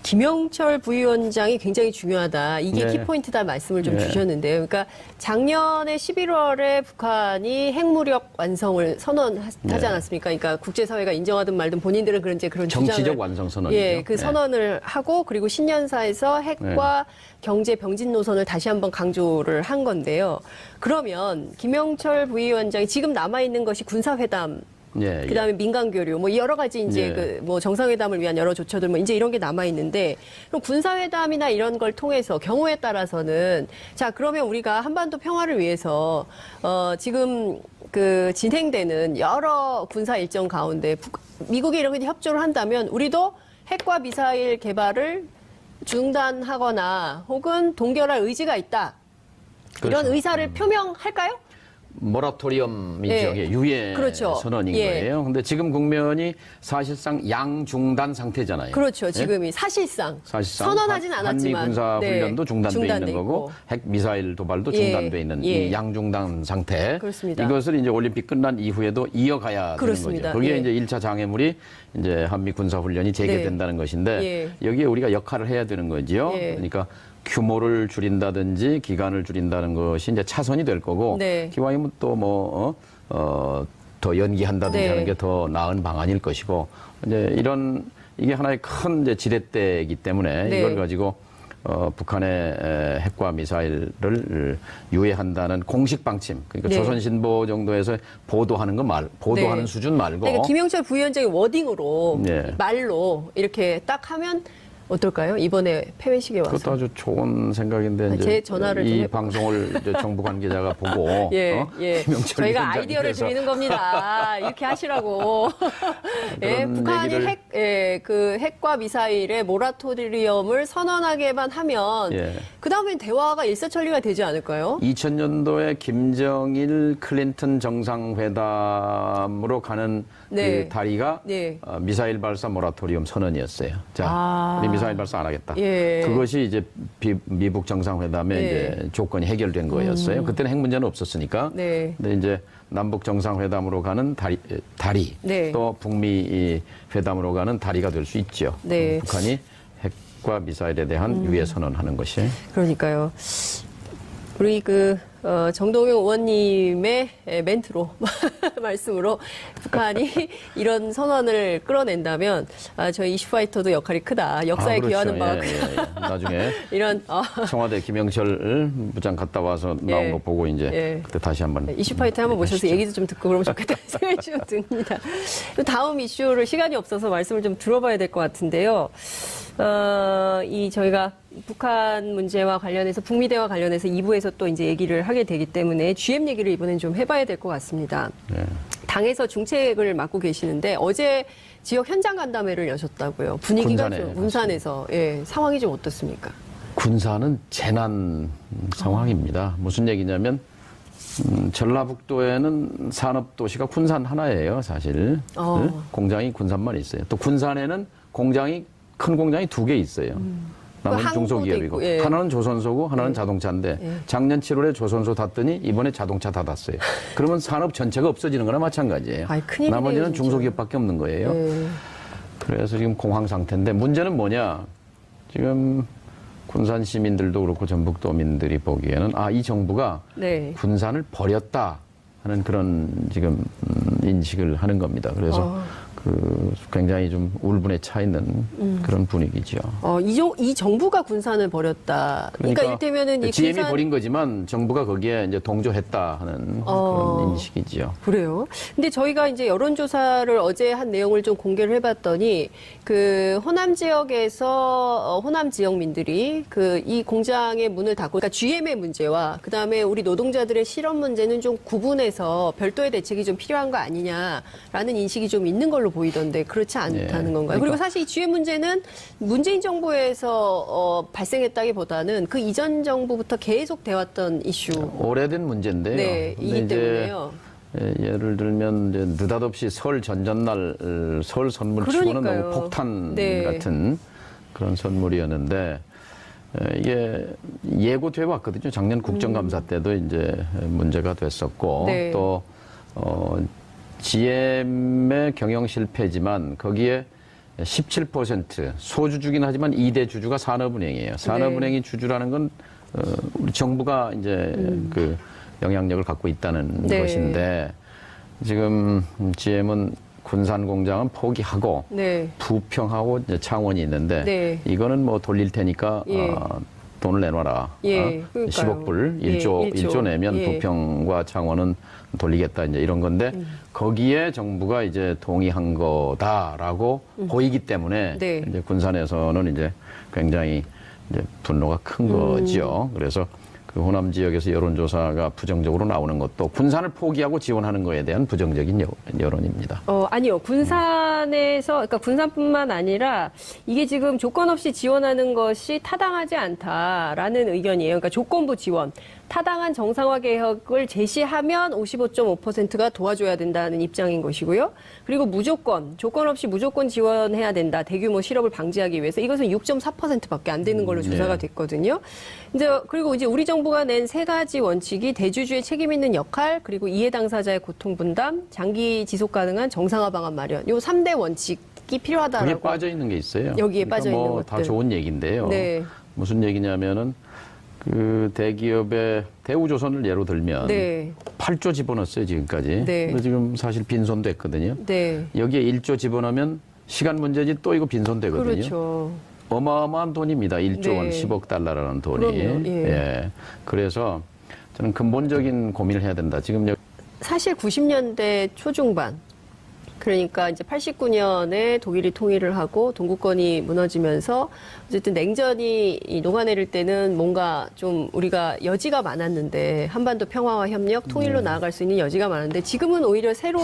김영철 부위원장이 굉장이 중요하다. 이게 네. 키포인트다 말씀을 좀 네. 주셨는데요. 그러니까 작년에 11월에 북한이 핵무력 완성을 선언하지 네. 않았습니까? 그러니까 국제사회가 인정하든 말든 본인들은 그런 그런 정치적 주장을 완성 선언이죠. 예, 그 네. 선언을 하고 그리고 신년사에서 핵과 경제 병진 노선을 다시 한번 강조를 한 건데요. 그러면 김영철 부위원장이 지금 남아 있는 것이 군사회담. 예, 그다음에 민간 교류, 뭐 여러 가지 이제 뭐 정상회담을 위한 여러 조처들 뭐 이제 이런 게 남아 있는데 그럼 군사회담이나 이런 걸 통해서 경우에 따라서는 자 그러면 우리가 한반도 평화를 위해서 지금 진행되는 여러 군사 일정 가운데 미국이 이렇게 협조를 한다면 우리도 핵과 미사일 개발을 중단하거나 혹은 동결할 의지가 있다. 이런 그렇죠. 의사를 표명할까요? 모라토리엄이죠. 예. 유예 그렇죠. 선언인 예. 거예요. 근데 지금 국면이 사실상 양중단 상태잖아요. 그렇죠. 지금이 사실상 선언하진 않았지만 한미 군사 훈련도 중단돼 있는 있고. 거고 핵 미사일 도발도 예. 중단돼 있는 예. 이 양중단 상태. 그렇습니다. 이것을 이제 올림픽 끝난 이후에도 이어가야 그렇습니다. 되는 거죠. 그게 예. 이제 1차 장애물이 이제 한미 군사 훈련이 재개된다는 것인데 여기에 우리가 역할을 해야 되는 거지요. 그러니까 규모를 줄인다든지 기간을 줄인다는 것이 이제 차선이 될 거고 기왕이면 또 뭐 더 연기한다든지 하는 게 더 나은 방안일 것이고 이제 이게 하나의 큰 이제 지렛대이기 때문에 이걸 가지고 북한의 핵과 미사일을 유예한다는 공식 방침, 그러니까 조선신보 정도에서 보도하는 보도하는 수준 말고. 그러니까 김영철 부위원장의 워딩으로 말로 이렇게 딱 하면 어떨까요? 이번에 폐회식에 와서. 그것도 아주 좋은 생각인데 이제 제 전화를 이 방송을 이제 정부 관계자가 보고 김영철 저희가 아이디어를 드리는 겁니다. 이렇게 하시라고. 북한이 핵과 미사일의 모라토리엄을 선언하게만 하면 그 다음엔 대화가 일사천리가 되지 않을까요? 2000년도에 김정일 클린턴 정상회담으로 가는 그 다리가 미사일 발사 모라토리엄 선언이었어요. 자, 우리 미사일 발사 안 하겠다. 그것이 이제 미북 정상회담의 이제 조건이 해결된 거였어요. 그때는 핵 문제는 없었으니까. 근데 이제 남북 정상회담으로 가는 다리 또 북미 회담으로 가는 다리가 될 수 있죠. 북한이 핵과 미사일에 대한 유예 선언하는 것이. 그러니까요. 우리 정동영 의원님의 멘트로 말씀으로 북한이 이런 선언을 끌어낸다면 저희 이슈파이터도 역할이 크다. 역사에 그렇죠. 기여하는 바가 크다. 나중에 이런 청와대 김영철 부장 갔다 와서 나온 거 보고 이제 그때 다시 한번 이슈파이터 한번 모셔서 얘기도 좀 듣고 그러면 좋겠다는 생각이 좀 듭니다. 다음 이슈를 시간이 없어서 말씀을 좀 들어봐야 될 것 같은데요. 저희가 북한 문제와 관련해서 북미 대화 관련해서 2부에서 또 이제 얘기를 하게 되기 때문에 GM 얘기를 이번엔 좀 해봐야 될 것 같습니다. 당에서 중책을 맡고 계시는데 어제 지역 현장 간담회를 여셨다고요. 분위기가 군산에서 상황이 좀 어떻습니까? 군산은 재난 상황입니다. 무슨 얘기냐면 전라북도에는 산업도시가 군산 하나예요, 사실. 공장이 군산만 있어요. 또 군산에는 큰 공장이 2개 있어요. 나머지 중소기업이고 하나는 조선소고 하나는 자동차인데 작년 7월에 조선소 닫더니 이번에 자동차 닫았어요. 그러면 산업 전체가 없어지는 거나 마찬가지예요. 나머지는 중소기업밖에 없는 거예요. 그래서 지금 공황 상태인데 문제는 뭐냐. 지금 군산 시민들도 그렇고 전북도민들이 보기에는 이 정부가 군산을 버렸다 하는 그런 지금 인식을 하는 겁니다. 그래서 굉장히 좀 울분에 차 있는 그런 분위기죠. 이 정부가 군산을 버렸다. 그러니까 이를테면은 이 GM이 버린 거지만 정부가 거기에 이제 동조했다 하는 그런 인식이죠. 그래요. 근데 저희가 이제 여론조사를 어제 한 내용을 좀 공개를 해봤더니 호남 지역에서 호남 지역민들이 이 공장의 문을 닫고, 그러니까 GM의 문제와 그 다음에 우리 노동자들의 실업 문제는 좀 구분해서 별도의 대책이 좀 필요한 거 아니냐라는 인식이 좀 있는 걸로 보이던데 그렇지 않다는 건가요? 그리고 사실 이 GM 문제는 문재인 정부에서 발생했다기보다는 그 이전 정부부터 계속 돼왔던 이슈. 오래된 문제인데요. 이기 때문에요. 예를 들면 이제 느닷없이 설 전전날 설 선물 치고는 너무 폭탄 같은 그런 선물이었는데 이게 예고돼 왔거든요. 작년 국정감사 때도 이제 문제가 됐었고 또 GM의 경영 실패지만 거기에 17% 소주주긴 하지만 2대 주주가 산업은행이에요. 산업은행이 주주라는 건 우리 정부가 이제 영향력을 갖고 있다는 것인데 지금 GM은 군산 공장은 포기하고 부평하고 이제 창원이 있는데 이거는 뭐 돌릴 테니까 돈을 내놔라. 10억 불, 1조 내면 부평과 창원은 돌리겠다, 이제 이런 건데, 거기에 정부가 이제 동의한 거다라고 보이기 때문에, 이제 군산에서는 이제 굉장히 이제 분노가 큰 거죠. 그래서 그 호남 지역에서 여론조사가 부정적으로 나오는 것도 군산을 포기하고 지원하는 거에 대한 부정적인 여론입니다. 아니요. 군산 군산에서, 그러니까 군산뿐만 아니라 이게 지금 조건 없이 지원하는 것이 타당하지 않다라는 의견이에요. 그러니까 조건부 지원. 타당한 정상화 개혁을 제시하면 55.5%가 도와줘야 된다는 입장인 것이고요. 그리고 무조건, 조건 없이 무조건 지원해야 된다. 대규모 실업을 방지하기 위해서 이것은 6.4%밖에 안 되는 걸로 조사가 됐거든요. 이제 그리고 이제 우리 정부가 낸 세 가지 원칙이 대주주의 책임 있는 역할, 그리고 이해 당사자의 고통 분담, 장기 지속 가능한 정상화 방안 마련. 요 3대 원칙이 필요하다라고. 거기에 빠져 있는 게 있어요. 여기에 그러니까 빠져 있는 뭐 것들. 다 좋은 얘기인데요. 네. 무슨 얘기냐면은 그 대기업의 대우조선을 예로 들면 네. 8조 집어넣었어요 지금까지. 네. 근데 지금 사실 빈손됐거든요. 네. 여기에 1조 집어넣으면 시간 문제지 또 이거 빈손되거든요. 그렇죠. 어마어마한 돈입니다. 1조 원, 네. 10억 달러라는 돈이. 그럼요. 예. 예. 그래서 저는 근본적인 고민을 해야 된다. 지금 사실 90년대 초중반, 그러니까 이제 89년에 독일이 통일을 하고 동구권이 무너지면서 어쨌든 냉전이 녹아내릴 때는 뭔가 좀 우리가 여지가 많았는데, 한반도 평화와 협력, 통일로 나아갈 수 있는 여지가 많은데, 지금은 오히려 새로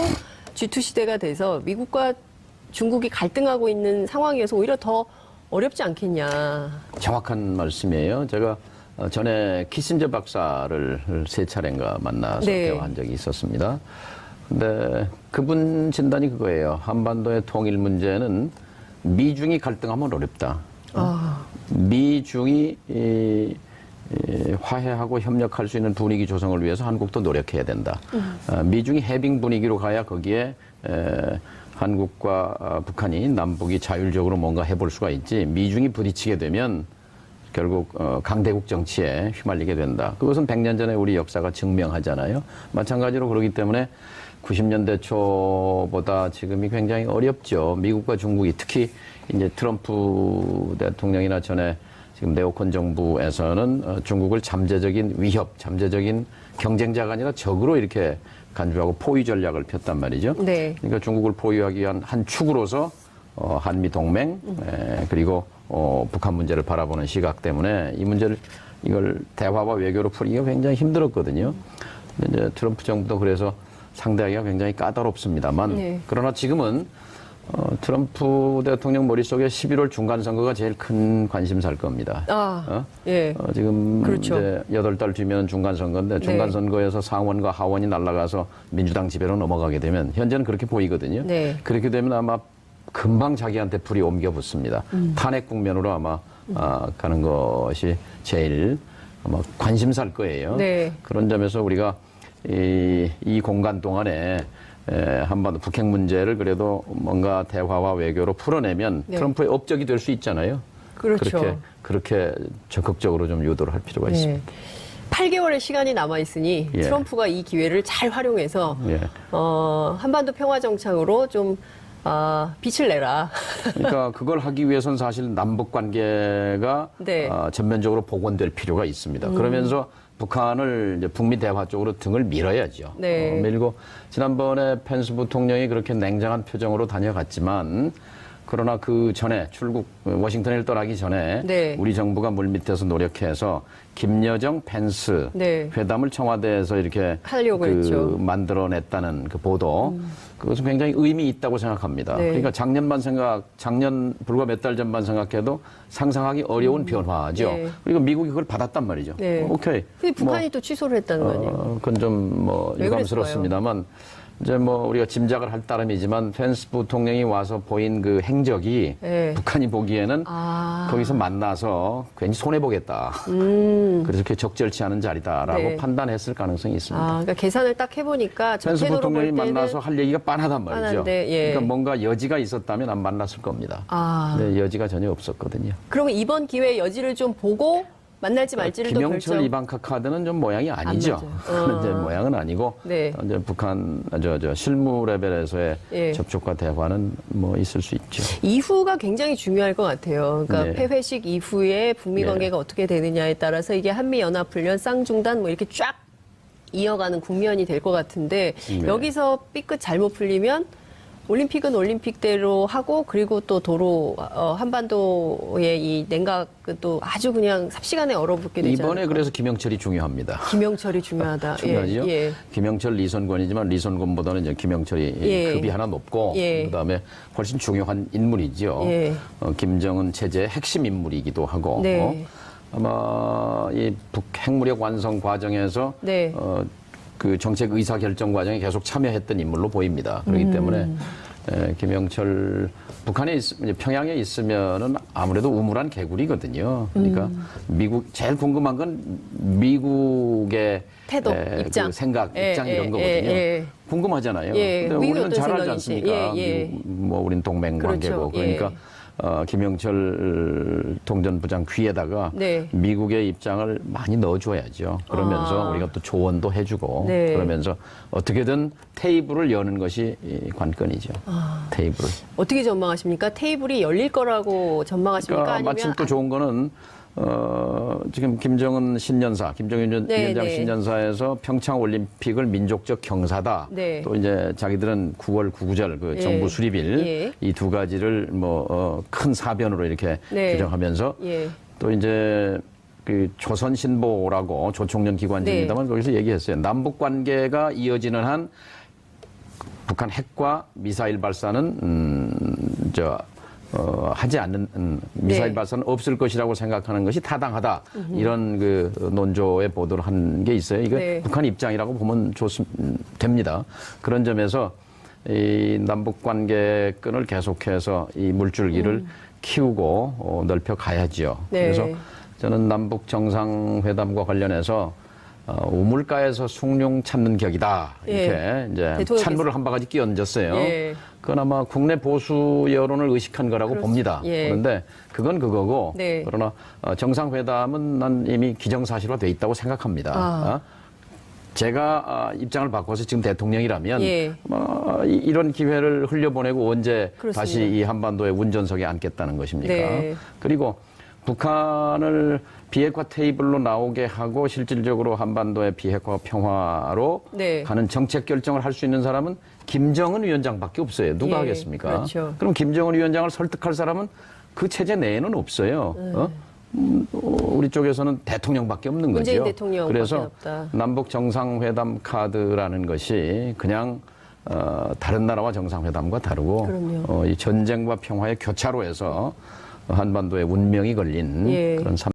G2 시대가 돼서 미국과 중국이 갈등하고 있는 상황이어서 오히려 더 어렵지 않겠냐. 정확한 말씀이에요. 제가 전에 키신저 박사를 3차례인가 만나서 네. 대화한 적이 있었습니다. 근데 그분 진단이 그거예요. 한반도의 통일 문제는 미중이 갈등하면 어렵다. 미중이 화해하고 협력할 수 있는 분위기 조성을 위해서 한국도 노력해야 된다. 미중이 해빙 분위기로 가야 거기에 한국과 북한이, 남북이 자율적으로 뭔가 해볼 수가 있지, 미중이 부딪히게 되면 결국 강대국 정치에 휘말리게 된다. 그것은 100년 전에 우리 역사가 증명하잖아요. 마찬가지로 그렇기 때문에 90년대 초보다 지금이 굉장히 어렵죠. 미국과 중국이, 특히 이제 트럼프 대통령이나 전에 지금 네오콘 정부에서는 중국을 잠재적인 위협, 잠재적인 경쟁자가 아니라 적으로 이렇게 간주하고 포위 전략을 폈단 말이죠. 네. 그러니까 중국을 포위하기 위한 한 축으로서 한미 동맹, 그리고 북한 문제를 바라보는 시각 때문에 이 문제를, 이걸 대화와 외교로 풀기가 굉장히 힘들었거든요. 근데 이제 트럼프 정부도 그래서 상대하기가 굉장히 까다롭습니다만, 네. 그러나 지금은 트럼프 대통령 머릿속에 11월 중간선거가 제일 큰 관심사일 겁니다. 예. 지금 그렇죠. 이제 8달 뒤면 중간선거인데, 중간선거에서 상원과 하원이 날아가서 민주당 지배로 넘어가게 되면, 현재는 그렇게 보이거든요. 네. 그렇게 되면 아마 금방 자기한테 불이 옮겨 붙습니다. 탄핵 국면으로 아마 가는 것이 제일 아마 관심사일 거예요. 네. 그런 점에서 우리가 이 공간 동안에 한반도 북핵 문제를 그래도 뭔가 대화와 외교로 풀어내면 네. 트럼프의 업적이 될 수 있잖아요. 그렇죠. 그렇게 적극적으로 좀 유도를 할 필요가 있습니다. 8개월의 시간이 남아 있으니 예. 트럼프가 이 기회를 잘 활용해서 예. 한반도 평화 정착으로 좀 빛을 내라. 그러니까 그걸 하기 위해서는 사실 남북 관계가 네. 전면적으로 복원될 필요가 있습니다. 그러면서 북한을 이제 북미 대화 쪽으로 등을 밀어야죠. 네. 밀고, 지난번에 펜스 부통령이 그렇게 냉정한 표정으로 다녀갔지만, 그러나 그 전에 워싱턴을 떠나기 전에 네. 우리 정부가 물밑에서 노력해서 김여정 펜스 네. 회담을 청와대에서 이렇게 하려고 했죠. 만들어냈다는 그 보도, 그것은 굉장히 의미 있다고 생각합니다. 네. 그러니까 작년 불과 몇 달 전만 생각해도 상상하기 어려운 변화죠. 네. 그리고 미국이 그걸 받았단 말이죠. 네. 오케이. 근데 북한이 또 취소를 했다는 거 아니에요? 그건 좀 왜 유감스럽습니다만, 이제 우리가 짐작을 할 따름이지만, 펜스 부통령이 와서 보인 그 행적이 네. 북한이 보기에는 거기서 만나서 괜히 손해보겠다. 그래서 그렇게 적절치 않은 자리다라고 네. 판단했을 가능성이 있습니다. 그러니까 계산을 딱 해보니까 펜스 전체적으로 부통령이 볼 때는 만나서 할 얘기가 빤하단 말이죠. 빤한데, 예. 그러니까 뭔가 여지가 있었다면 안 만났을 겁니다. 네, 여지가 전혀 없었거든요. 그러면 이번 기회에 여지를 좀 보고 만날지 말지를 또 김영철 결정. 이방카 카드는 좀 모양이 아니죠. 이제 모양은 아니고, 네. 이제 북한 실무 레벨에서의 예. 접촉과 대화는 있을 수 있죠. 이후가 굉장히 중요할 것 같아요. 그러니까 네. 폐회식 이후에 북미 관계가 어떻게 되느냐에 따라서 이게 한미 연합 훈련, 쌍중단 이렇게 쫙 이어가는 국면이 될 것 같은데, 네. 여기서 삐끗 잘못 풀리면 올림픽은 올림픽대로 하고 그리고 또 도로 한반도의 이 냉각은 또 아주 그냥 삽시간에 얼어붙게 되잖아요. 이번에 그래서 김영철이 중요합니다. 김영철이 중요하다. 중요하죠. 예. 김영철 리선권이지만 리선권보다는 이제 김영철이 급이 하나 높고 그다음에 훨씬 중요한 인물이죠. 김정은 체제의 핵심 인물이기도 하고 아마 이 핵무력 완성 과정에서 그 정책 의사 결정 과정에 계속 참여했던 인물로 보입니다. 그렇기 때문에 김영철 북한에 평양에 있으면은 아무래도 우물한 개구리거든요. 그러니까 미국 제일 궁금한 건 미국의 태도, 입장, 그 생각, 입장 이런 거거든요. 궁금하잖아요. 근데 우리는 잘 알지 않습니까? 미국, 뭐 우린 동맹 관계고 그러니까. 김영철 통전부장 귀에다가 미국의 입장을 많이 넣어줘야죠. 그러면서 우리가 또 조언도 해주고 그러면서 어떻게든 테이블을 여는 것이 관건이죠. 테이블을. 어떻게 전망하십니까? 테이블이 열릴 거라고 전망하십니까? 그러니까 아니면 마침 또 좋은 거는 지금 김정은 신년사, 김정은 위원장 신년사에서 평창 올림픽을 민족적 경사다. 또 이제 자기들은 9월 구구절 그 정부 수립일 이 두 가지를 뭐 큰 사변으로 이렇게 규정하면서 또 이제 그 조선신보라고 조총련 기관지입니다만 거기서 얘기했어요. 남북 관계가 이어지는 한 북한 핵과 미사일 발사는 하지 않는 미사일 발사는 없을 것이라고 생각하는 것이 타당하다. 이런 그 논조의 보도를 한 게 있어요. 이게 북한 입장이라고 보면 됩니다. 그런 점에서 이 남북 관계 끈을 계속해서 이 물줄기를 키우고 넓혀 가야지요. 그래서 저는 남북 정상회담과 관련해서 우물가에서 숭늉 찾는 격이다. 이렇게 이제 찬물을 한 바가지 끼얹었어요. 그건 아마 국내 보수 여론을 의식한 거라고 봅니다. 그런데 그건 그거고 그러나 정상회담은 난 이미 기정사실화돼 있다고 생각합니다. 제가 입장을 바꿔서 지금 대통령이라면 이런 기회를 흘려보내고 언제 다시 이 한반도의 운전석에 앉겠다는 것입니까? 그리고 북한을 비핵화 테이블로 나오게 하고 실질적으로 한반도의 비핵화 평화로 가는 정책 결정을 할 수 있는 사람은 김정은 위원장밖에 없어요. 누가 하겠습니까? 그렇죠. 그럼 김정은 위원장을 설득할 사람은 그 체제 내에는 없어요. 우리 쪽에서는 대통령밖에 없는 거죠. 문재인 대통령밖에 그래서 없다. 남북 정상회담 카드라는 것이 그냥 다른 나라와 정상회담과 다르고 이 전쟁과 평화의 교차로에서 한반도의 운명이 걸린 그런